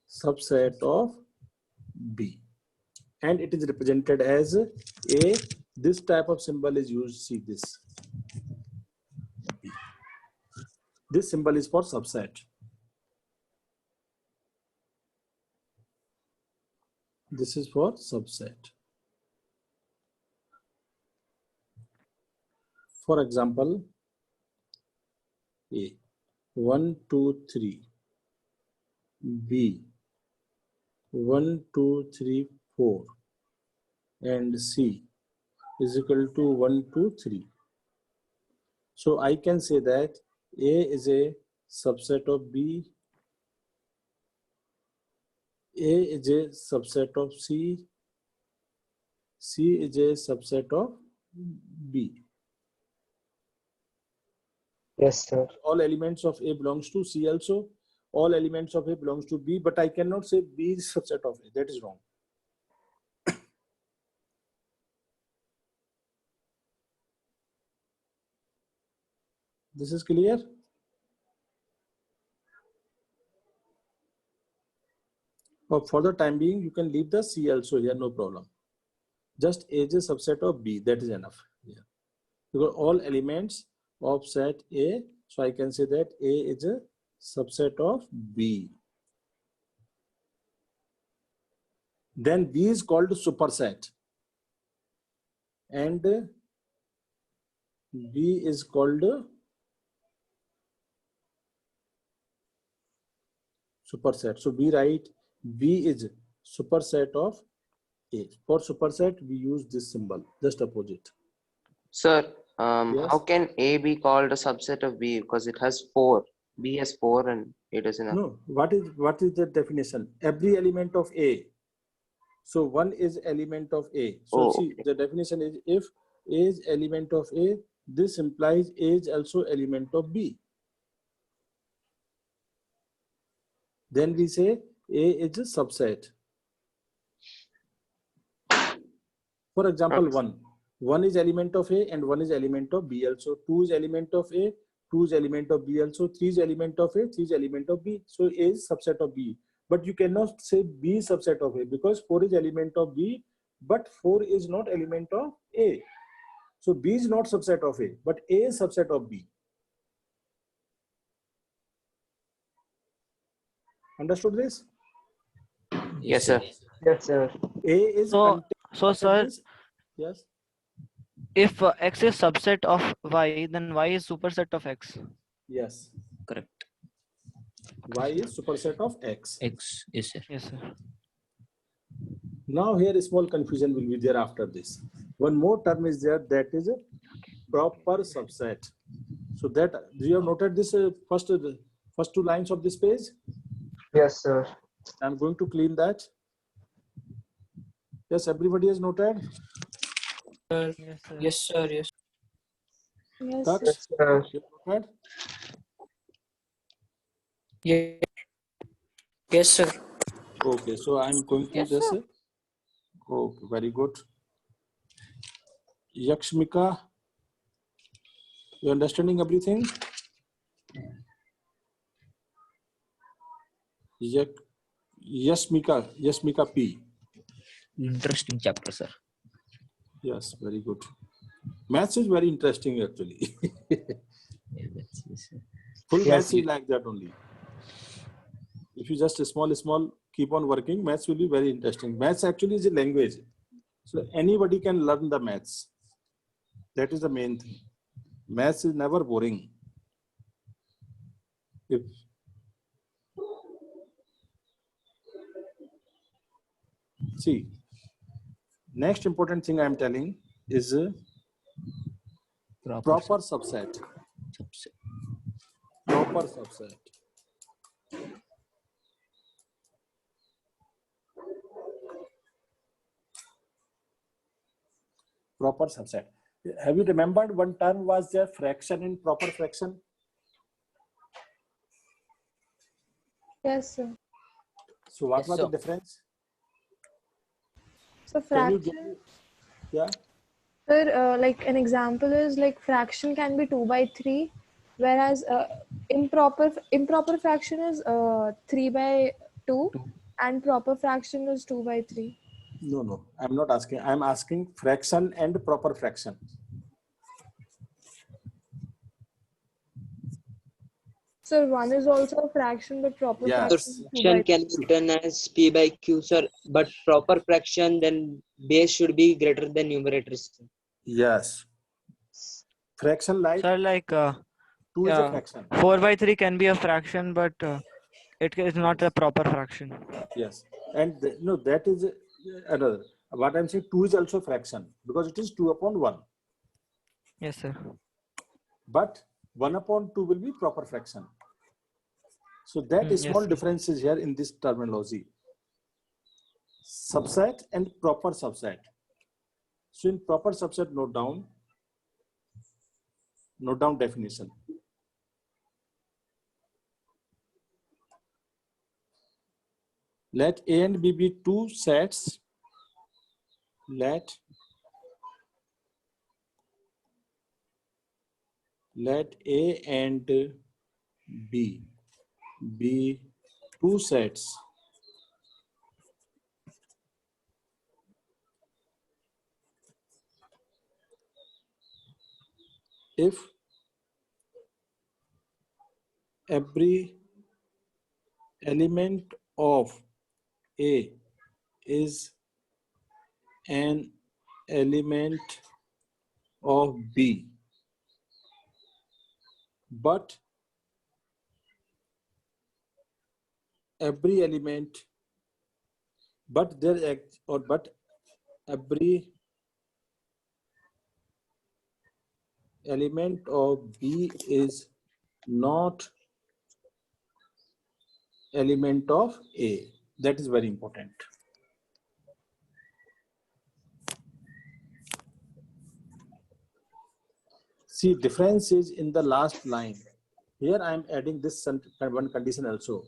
subset of B, and it is represented as A. This type of symbol is used. See this. This symbol is for subset. This is for subset. For example, A 1, 2, 3, B 1, 2, 3, 4, and C is equal to 1, 2, 3. So I can say that A is a subset of B, A is a subset of C, C is a subset of B. Yes, sir. All elements of A belongs to C also. All elements of A belongs to B, but I cannot say B is subset of A. That is wrong. This is clear? But for the time being, you can leave the C also here, no problem. Just A is a subset of B, that is enough. Yeah. Because all elements of set A, so I can say that A is a subset of B. Then B is called superset, and B is called superset. So we write B is superset of A. For superset, we use this symbol, just opposite. Sir, Yes. how can A be called a subset of B? Because it has 4. B has 4 and it is enough. No, what is the definition? Every element of A. So 1 is element of A. So Oh, see, okay. the definition is if A is element of A, this implies A is also element of B. Then we say A is a subset. For example, Okay. 1 is element of A and 1 is element of B also. 2 is element of A, 2 is element of B also. 3 is element of A, 3 is element of B. So A is subset of B. But you cannot say B is subset of A because 4 is element of B, but 4 is not element of A. So B is not subset of A, but A is subset of B. Understood this? Yes, sir. Yes, sir. A is So contained sir, this. Yes. if X is subset of Y, then Y is superset of X. Yes. Correct. Y is superset of X. X. Yes, sir. Yes, sir. Now here a small confusion will be there after this. One more term is there, that is a proper subset. So that you have noted this first two lines of this page. Yes, sir. I'm going to clean that. Yes, everybody has noted. Yes, sir. Yes, sir. Yes. Yes, Daksh, sir. you prepared? Yes. Yes, sir. Okay, so I'm going to Yes, just. sir. Okay, very good. Yakshmika, you understanding everything? Yasmika P. Interesting chapter, sir. Yes, very good. Maths is very interesting actually. Yeah, yes, sir. Full Yes, maths is like that only. If you just small keep on working, maths will be very interesting. Maths actually is a language. So anybody can learn the maths. That is the main thing. Maths is never boring. If see, next important thing I am telling is proper subset. Proper subset. Proper subset. Have you remembered one term was there, fraction in proper fraction? Yes, sir. So what Yes, was the sir. difference? So Can you give fraction, me? Yeah. sir, like an example is like fraction can be 2 by 3, whereas improper fraction is 3 by 2, and proper fraction is 2 by 3. No. I'm not asking. I'm asking fraction and proper fraction. So one is also a fraction, but proper So Yes. fraction is 2 by fraction can be written as P by Q, sir. But proper fraction, then base should be greater than numerator. Sir. Yes. Fraction like Sir, like 2 is a yeah, fraction. 4 by 3 can be a fraction, but it is not a proper fraction. Yes. And no, that is another. What I'm saying, 2 is also fraction because it is 2 upon 1. Yes, sir. But 1 upon 2 will be proper fraction. So that Yes, small sir. difference is here in this terminology. Subset and proper subset. So in proper subset, note down definition. Let A and B be two sets. Let A and B be two sets if every element of A is an element of B, but every element, but every element of B is not element of A. That is very important. See, difference is in the last line. Here I am adding this one condition also.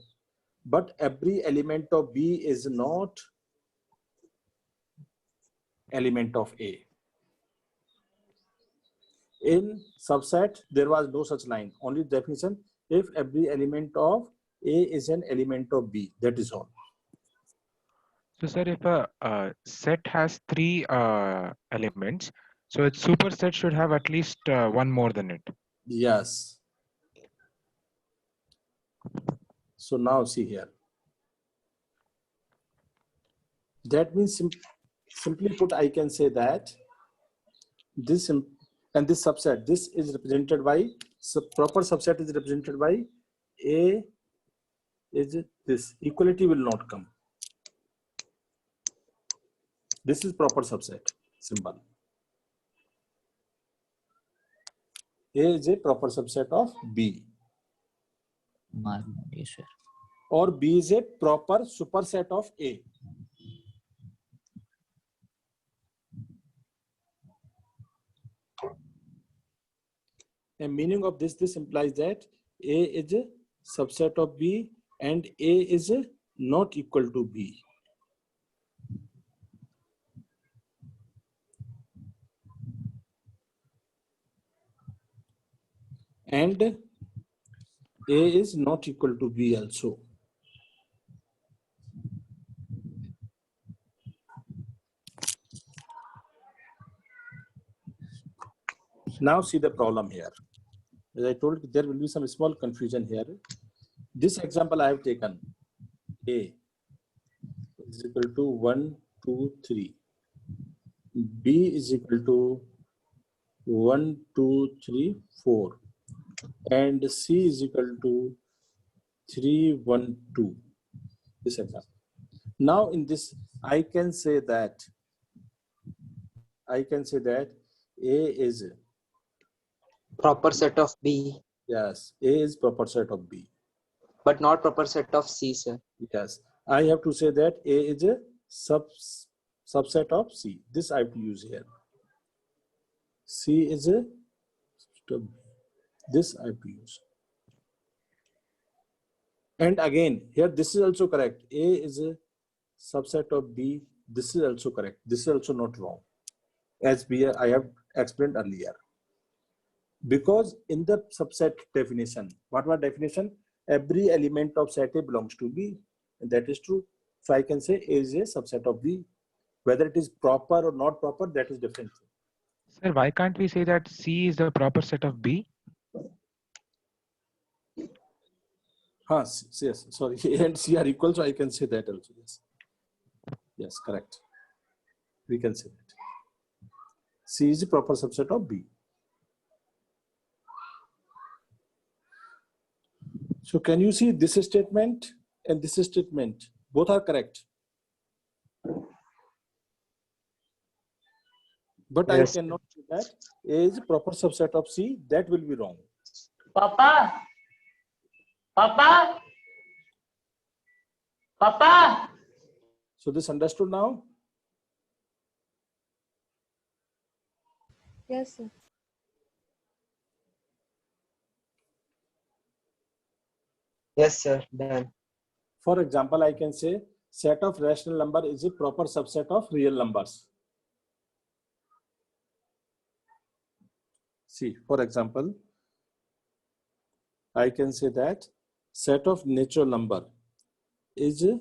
But every element of B is not element of A. In subset, there was no such line. Only definition, if every element of A is an element of B. That is all. So, sir, if a set has three elements, so its superset should have at least one more than it. Yes. So now see here. That means simply put, I can say that this and this subset, this is represented by, proper subset is represented by A is this. Equality will not come. This is proper subset symbol. A is a proper subset of B. Yes, sir. Or B is a proper superset of A. And meaning of this implies that A is a subset of B and A is not equal to B. And A is not equal to B also. Now see the problem here. As I told you, there will be some small confusion here. This example I have taken, A is equal to 1, 2, 3. B is equal to 1, 2, 3, 4. And C is equal to 3, 1, 2. This example. Now in this, I can say that A is, Proper set of B, yes, A is proper set of B. but not proper set of C, sir. Yes, I have to say that A is a subset of C. This I have to use here. C is a, this I have to use. And again, here this is also correct. A is a subset of B. This is also correct. This is also not wrong, as I have explained earlier. Because in the subset definition, what was definition? Every element of set A belongs to B. And that is true. So I can say A is a subset of B. Whether it is proper or not proper, that is different. Sir, why can't we say that C is the proper set of B? Yes, sorry. A and C are equal, so I can say that also. Yes. Yes, correct. We can say that. C is the proper subset of B. So can you see this statement and this statement? Both are correct. But Yes. I cannot say that A is a proper subset of C. That will be wrong. Papa. Papa. Papa. So this understood now? Yes, sir. Yes, sir. Done. For example, I can say set of rational number is a proper subset of real numbers. See, for example, I can say that set of natural number is a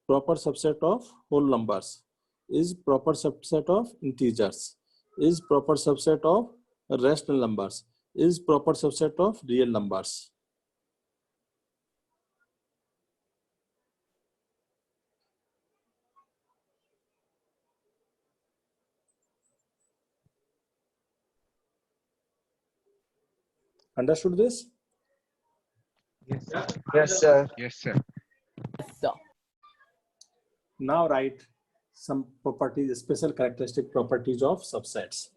proper subset of whole numbers, is proper subset of integers, is proper subset of rational numbers, is proper subset of real numbers. Understood this? Yes, sir. Yes, sir. Yes, sir. Now write some properties, special characteristic properties of subsets.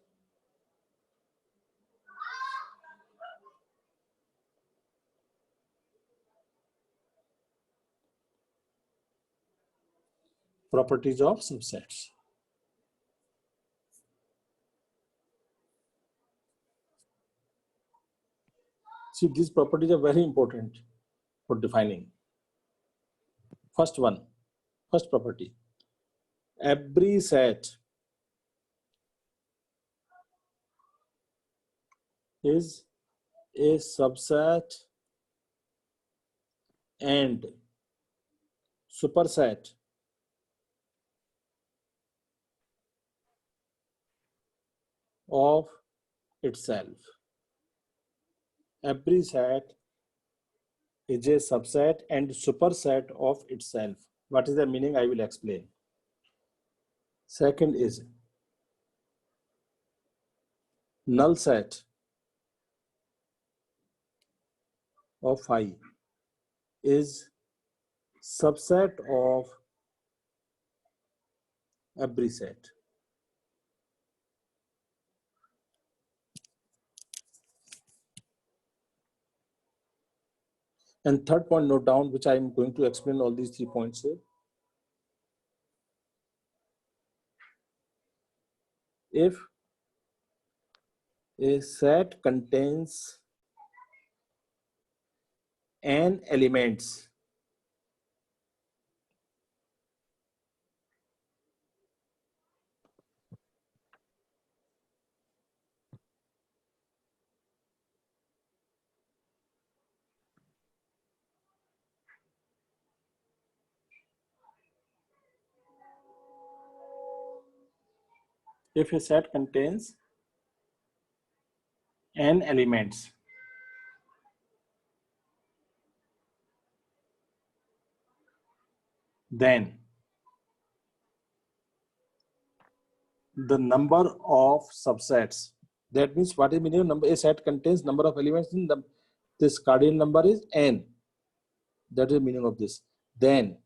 Properties of subsets. See, these properties are very important for defining. First property. Every set is a subset and superset of itself. Every set is a subset and superset of itself. What is the meaning? I will explain. Second is null set of phi is subset of every set. And third point, note down, which I am going to explain all these 3 points here. If A set contains n elements. If a set contains n elements, then the number of subsets, that means what is meaning of number? A set contains number of elements in the, this cardinal number is n. That is the meaning of this. Then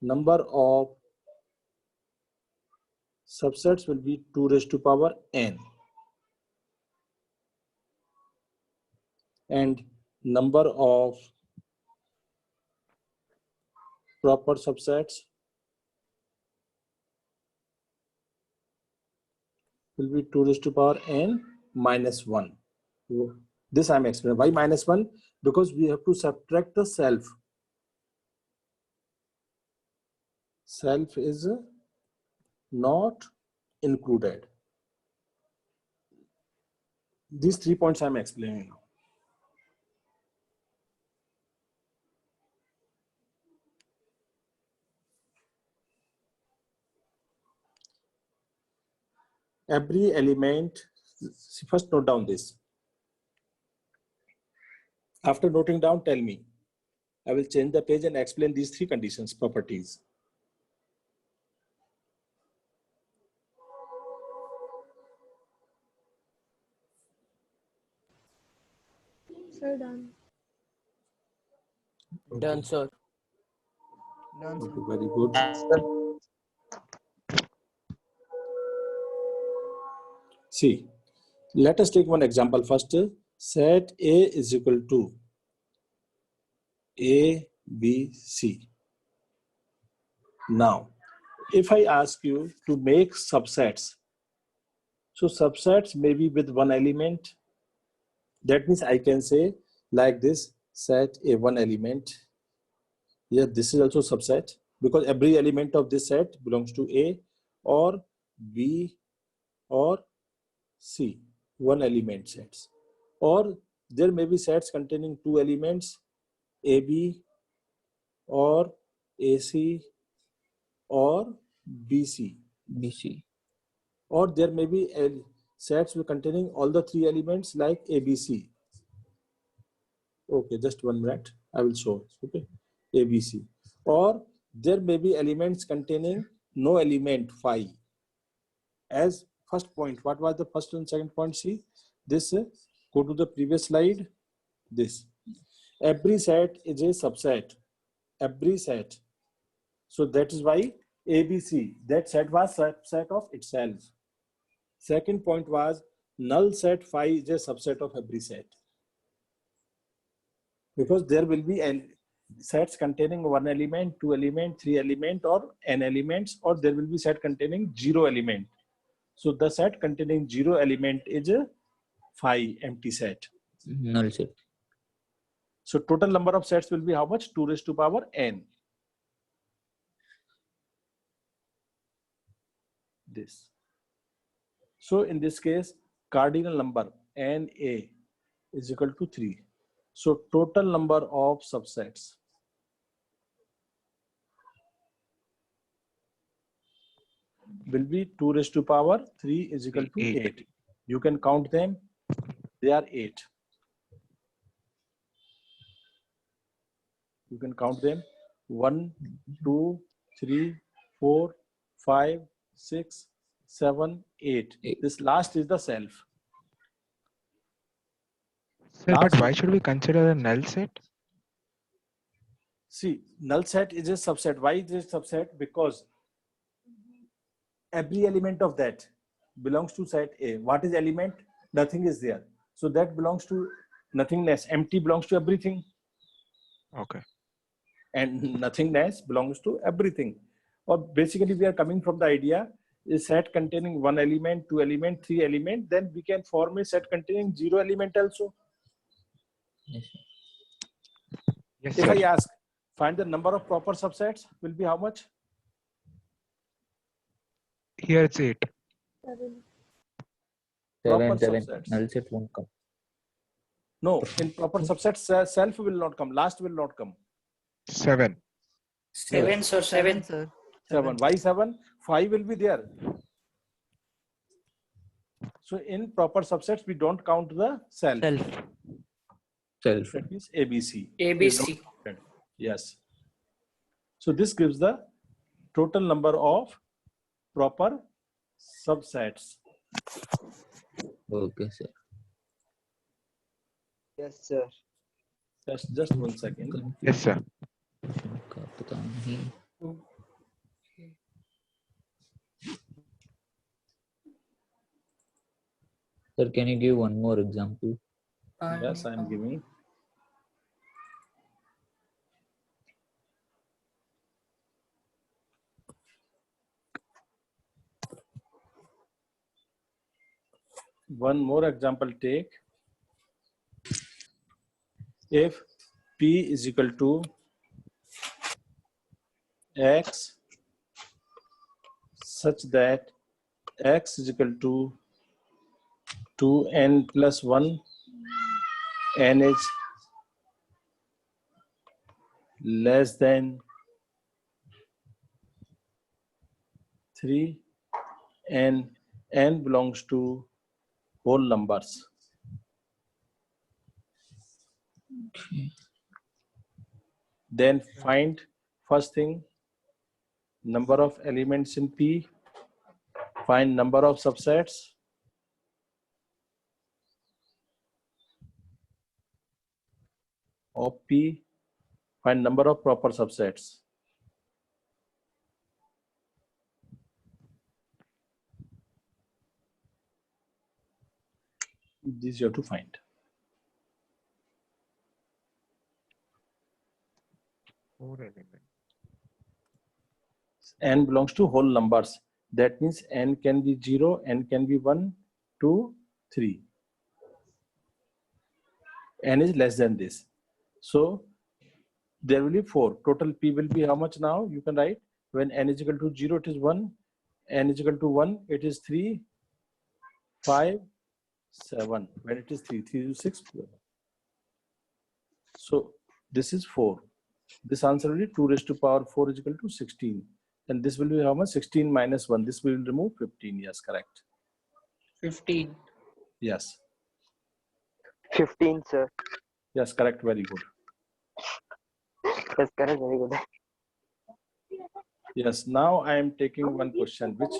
number of subsets will be 2 raised to power n, and number of proper subsets will be 2 raised to power n minus 1. This I am explaining. Why minus 1? Because we have to subtract the self. Self is not included. These 3 points I am explaining now. Every element, first note down this. After noting down, tell me. I will change the page and explain these 3 conditions, properties. Sir, done. Done, sir. Done, sir. Okay, very good. See, let us take one example first. Set A is equal to A, B, C. Now, if I ask you to make subsets, so subsets may be with one element. That means I can say like this, set A one element. Here, this is also subset because every element of this set belongs to A or B or C, one element sets. Or there may be sets containing 2 elements, AB or AC or BC. BC. Or there may be sets containing all the 3 elements like ABC. Okay, just 1 minute, I will show. Okay, ABC. Or there may be elements containing no element phi. As first point, what was the first and second point? See, this, go to the previous slide. This, every set is a subset. Every set. So that is why ABC, that set was subset of itself. Second point was null set phi is a subset of every set. Because there will be sets containing 1 element, 2 element, 3 element or n elements, or there will be set containing 0 element. So the set containing 0 element is a phi empty set. Null set. So total number of sets will be how much? 2 raised to power n. This. So in this case, cardinal number NA is equal to 3. So total number of subsets will be 2 raised to power 3 is equal to 8. You can count them. They are 8. You can count them. 1, 2, 3, 4, 5, 6, 7, 8. This last is the self. Sir, but why should we consider a null set? See, null set is a subset. Why is it a subset? Because every element of that belongs to set A. What is element? Nothing is there. So that belongs to nothingness. Empty belongs to everything. Okay. And nothingness belongs to everything. Or basically we are coming from the idea a set containing 1 element, 2 element, 3 element, then we can form a set containing 0 element also. Yes, sir. Yes, If sir. I ask, find the number of proper subsets, will be how much? Here it's 8. 7. Proper 7. subsets. Null set won't come. No, in proper subsets, self will not come. Last will not come. 7. 7, sir. 7. sir. 7. Why 7? 5 will be there. So in proper subsets, we don't count the self. Self. That means ABC. ABC. Yes. So this gives the total number of proper subsets. Okay, sir. Yes, sir. Just 1 second. Yes, sir. का पता नहीं. Sir, can you give one more example? Yes, I am giving. One more example take. If P is equal to X such that X is equal to 2n plus 1, n is less than 3, and n belongs to whole numbers. Then find first thing number of elements in P, find number of subsets, of P, find number of proper subsets. These you have to find. 4 elements. N belongs to whole numbers. That means n can be 0, n can be 1, 2, 3. N is less than this. So there will be 4. Total P will be how much now? You can write when n is equal to 0, it is 1. N is equal to 1, it is 3, 5, 7. When it is 3, 3 is 6. So this is 4. This answer will be 2 raised to power 4 is equal to 16. And this will be how much? 16 minus 1. This will remove 15. Yes, correct. 15. Yes. 15, sir. Yes, correct. Very good. Yes, correct. Very good. Yes. Now I am taking one question, which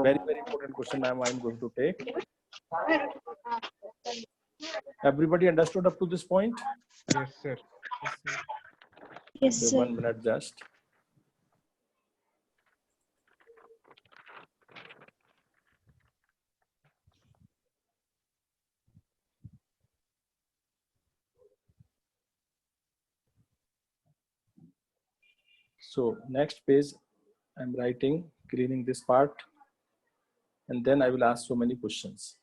very, very important question I am going to take. Everybody understood up to this point? Yes, sir. Yes, Okay, sir. 1 minute just. So next page, I'm writing, cleaning this part, and then I will ask so many questions.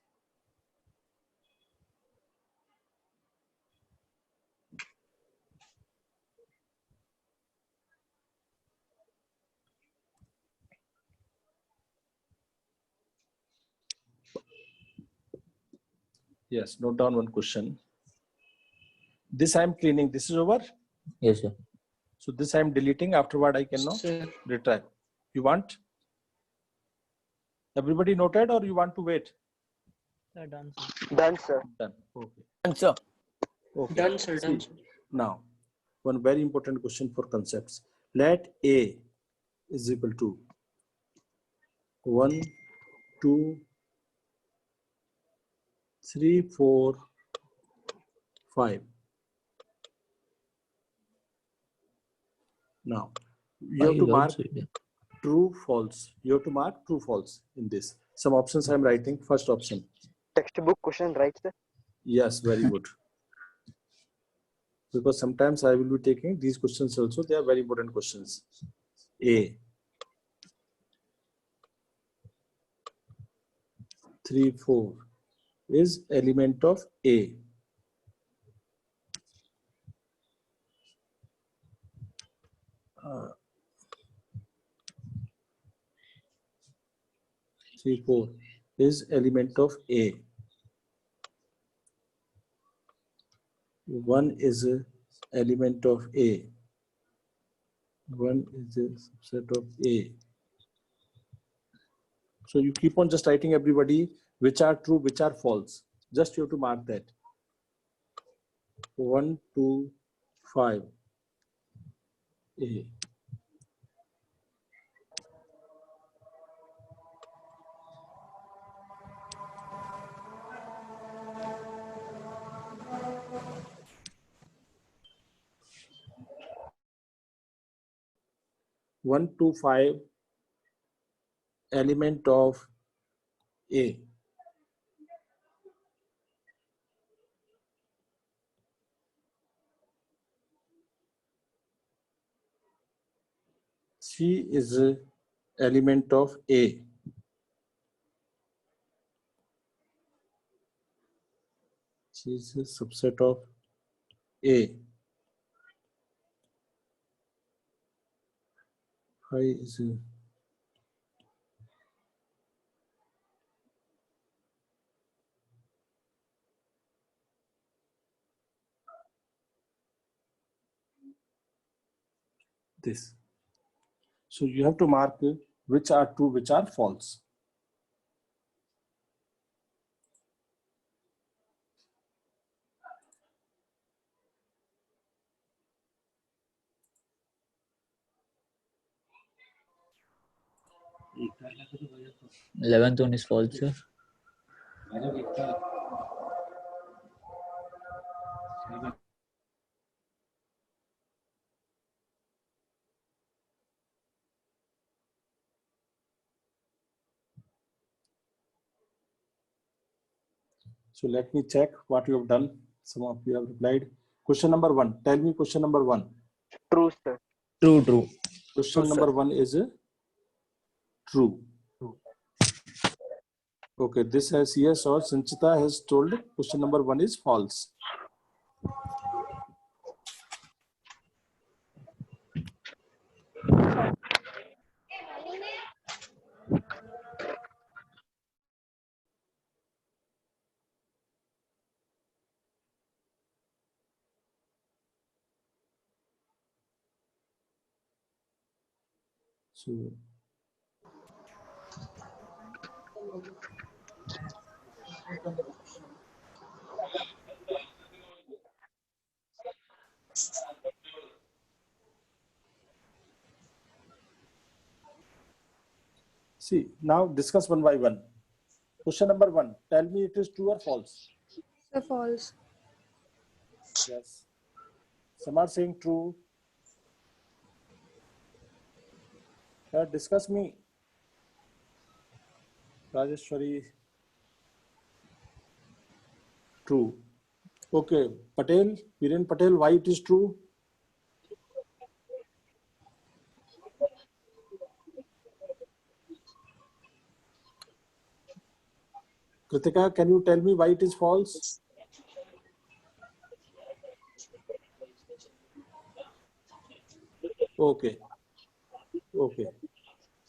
Yes, note down one question. This I'm cleaning. This is over. Yes, sir. So this I'm deleting. Afterward, I can now Sir. retrieve. You want? Everybody noted, or you want to wait? Done, sir. Done, sir. Done. Okay. Answer. Okay. Done, sir. Done, See, sir. now, one very important question for concepts. Let A is equal to 1, 2, 3, 4, 5. Now, you have to mark true, false. You have to mark true, false in this. Some options I'm writing. First option. Textbook question, right, sir? Yes, very good. Because sometimes I will be taking these questions also. They are very important questions. A. 3, 4 is element of A. Uh, 3, 4 is element of A. 1 is a element of A. 1 is a subset of A. So you keep on just writing everybody which are true, which are false. Just you have to mark that. 1, 2, 5. A. One, two, five, element of A. C is a element of A. C is a subset of A. 5 is a this. So you have to mark which are true, which are false. Eleventh one is false, sir. So let me check what you have done. Some of you have replied. Question number 1. Tell me question number 1. True, sir. True, true. Question True, number sir. 1 is true. Okay, this has yes, or Sanchita has told question number 1 is false. So see, now discuss one by one. Question number 1. Tell me it is true or false. So false. Yes. Some are saying true. Discuss me. Rajeshwari. True. Okay. Patel, Viren Patel, why it is true? Kritika, can you tell me why it is false? Okay. Okay.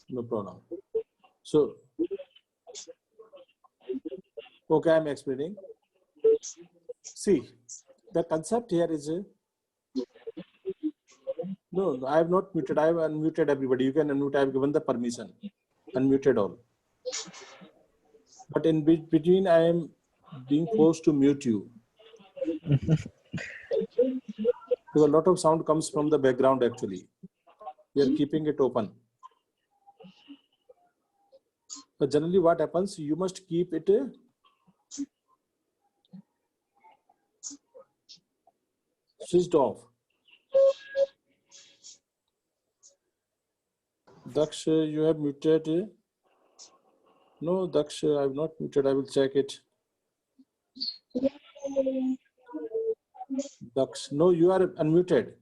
No problem. So, okay, I'm explaining. See, the concept here is no, I have not muted. I have unmuted everybody. You can unmute. I have given the permission. Unmuted all. But in between, I am being forced to mute you. Because a lot of sound comes from the background actually. We are keeping it open. But generally what happens, you must keep it switched off. Daksh, you have muted. No, Daksh, I have not muted. I will check it. Daksh, no, you are unmuted.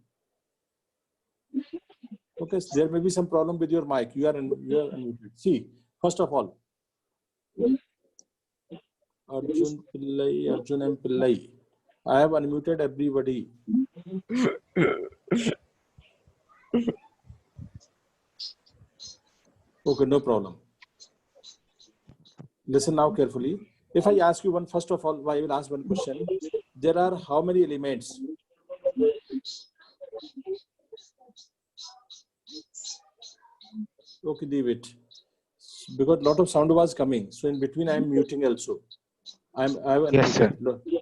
Okay, so there may be some problem with your mic. You are unmuted. See, first of all, Arjun Pillai, Arjun M. Pillai. I have unmuted everybody. Okay, no problem. Listen now carefully. If I ask you one, first of all, I will ask one question. There are how many elements? Okay, leave it. Because a lot of sound was coming. So in between, I am muting also. I have Yes, sir. unmuted.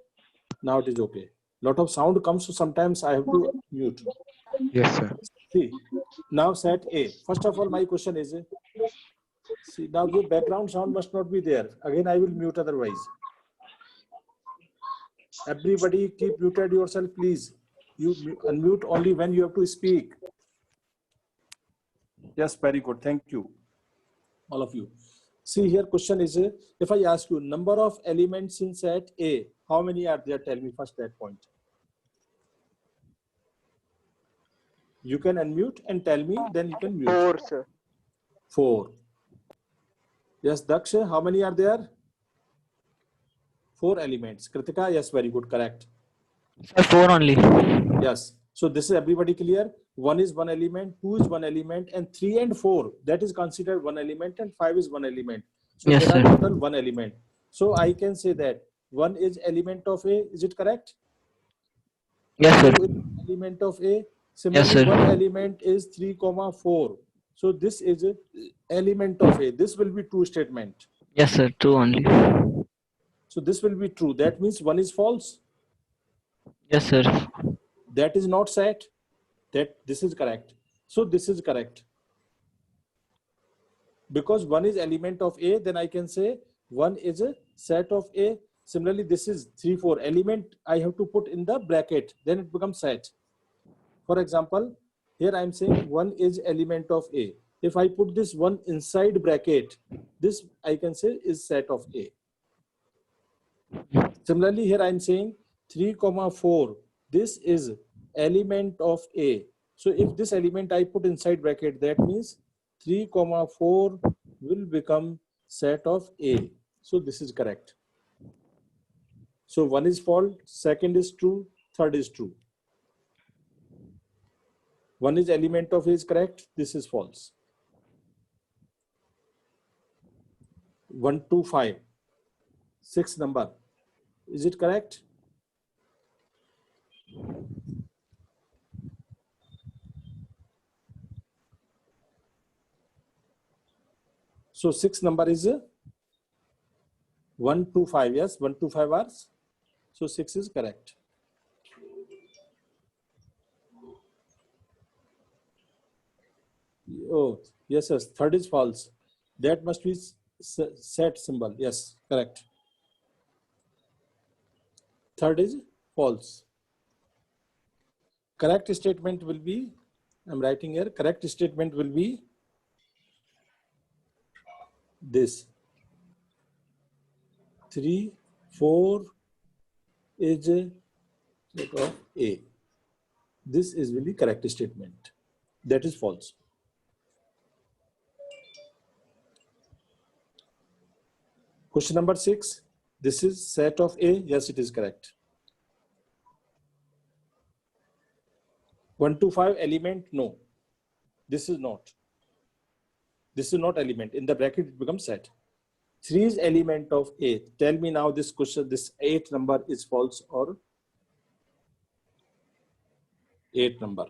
Now it is okay. Lot of sound comes, so sometimes I have to mute. Yes, sir. See, now set A. First of all, my question is, see, now the background sound must not be there. Again, I will mute otherwise. Everybody keep muted yourself, please. You unmute only when you have to speak. Yes, very good. Thank you, all of you. See here, question is, if I ask you number of elements in set A, how many are there? Tell me first that point. You can unmute and tell me, then you can mute. 4, sir. 4. Yes, Daksha, how many are there? 4 elements. Kritika, yes, very good, correct. Sir, 4 only. Yes. So this is everybody clear? 1 is 1 element, 2 is 1 element, and 3 and 4, that is considered 1 element, and 5 is 1 element. So Yes, there are sir. total 1 element. So I can say that 1 is element of A. Is it correct? Yes, sir. 2 is element of A. Similarly, sir. 1 element is 3, 4. So this is a element of A. This will be true statement. Yes, sir. 2 only. So this will be true. That means 1 is false. Yes, sir. That is not set. That this is correct. So this is correct. Because 1 is element of A, then I can say 1 is a set of A. Similarly, this is 3, 4 element. I have to put in the bracket. Then it becomes set. For example, here I am saying 1 is element of A. If I put this 1 inside bracket, this I can say is set of A. Similarly, here I am saying 3, 4. This is element of A. So if this element I put inside bracket, that means 3, 4 will become set of A. So this is correct. So 1 is false, 2nd is true, 3rd is true. 1 is element of A is correct. This is false. 1, 2, 5. 6 number. Is it correct? So 6 number is 1, 2, 5. Yes, 1, 2, 5 hours. So 6 is correct. Oh, yes, yes. 3rd is false. That must be set symbol. Yes, correct. 3rd is false. Correct statement will be, I'm writing here, correct statement will be this. 3, 4 is set of A. This is really correct statement. That is false. Question number 6. This is set of A. Yes, it is correct. 1 to 5 element. No, this is not. This is not element. In the bracket, it becomes set. 3 is element of A. Tell me now this question, this 8 number is false or 8 number.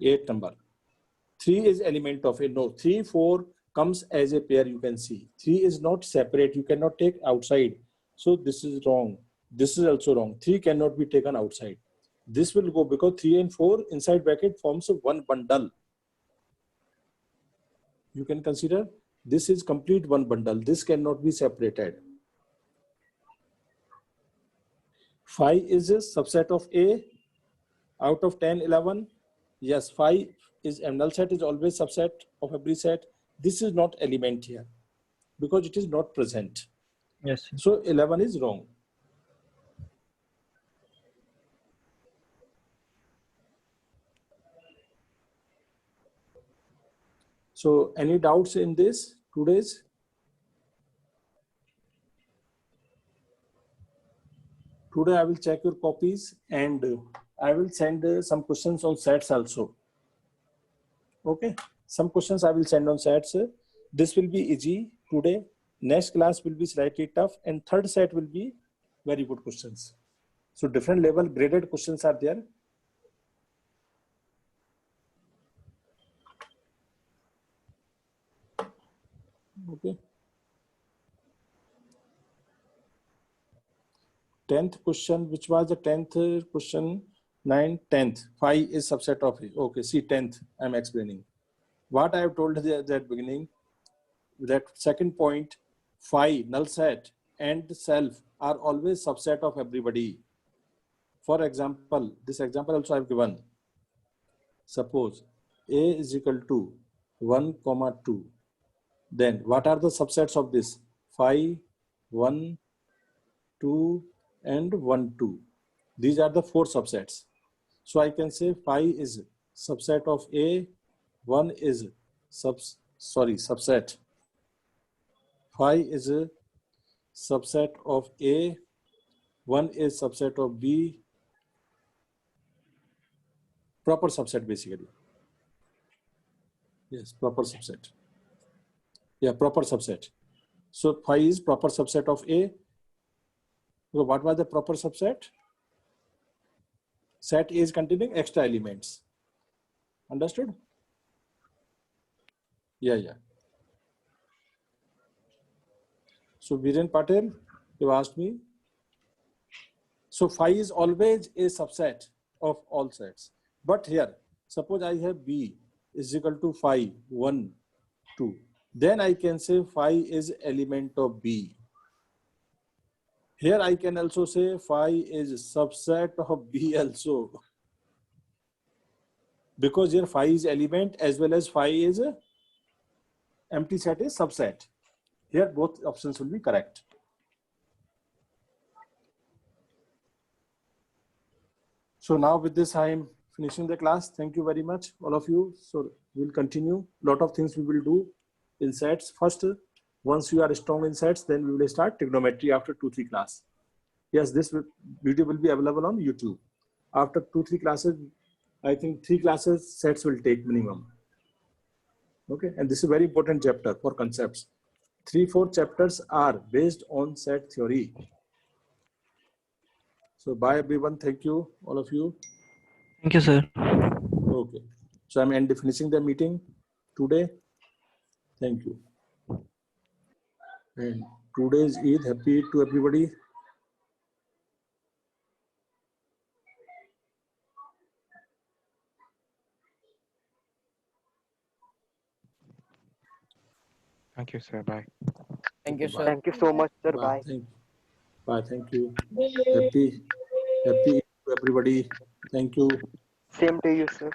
Eight number. 3 is element of A. No, 3, 4 comes as a pair, you can see. 3 is not separate. You cannot take outside. So this is wrong. This is also wrong. 3 cannot be taken outside. This will go because 3 and 4 inside bracket forms of one bundle. You can consider this is complete one bundle. This cannot be separated. 5 is a subset of A out of 10, 11. Yes, 5 is a null set is always subset of every set. This is not element here because it is not present. Yes. So 11 is wrong. So any doubts in this today's? Today I will check your copies and I will send some questions on sets also. Okay, some questions I will send on sets. This will be easy today. Next class will be slightly tough, and third set will be very good questions. So different level graded questions are there. Okay. 10th question, which was the 10th question? 9, 10th. Phi is subset of A. Okay, see 10th, I'm explaining. What I have told at the beginning, that second point, phi, null set, and self are always subset of everybody. For example, this example also I have given. Suppose A is equal to 1, 2. Then what are the subsets of this? Phi, 1, 2, and 1, 2. These are the 4 subsets. So I can say phi is subset of A, 1 is subset. Phi is a subset of A, 1 is subset of B, proper subset basically. Yes, proper subset. Yeah, proper subset. So phi is proper subset of A. So what was the proper subset? Set A is containing extra elements. Understood? Yeah. So Viren Patel, you asked me. So phi is always a subset of all sets. But here, suppose I have B is equal to phi 1, 2. Then I can say phi is element of B. Here I can also say phi is subset of B also. Because here phi is element as well as phi is a empty set is subset. Here both options will be correct. So now with this I am finishing the class. Thank you very much, all of you. So we'll continue. Lot of things we will do in sets. First, once you are strong in sets, then we will start trigonometry after 2-3 class. Yes, this video will be available on YouTube. After 2-3 classes, I think 3 classes sets will take minimum. Okay, and this is a very important chapter for concepts. 3-4 chapters are based on set theory. So bye everyone. Thank you, all of you. Thank you, sir. Okay. So I'm finishing the meeting today. Thank you. And today's Eid. Happy Eid to everybody. Thank you, sir. Bye. Thank you, Bye. sir. Thank you so much, sir. Bye. Bye. Bye. Thank you. Happy Eid to everybody. Thank you. Same to you, sir.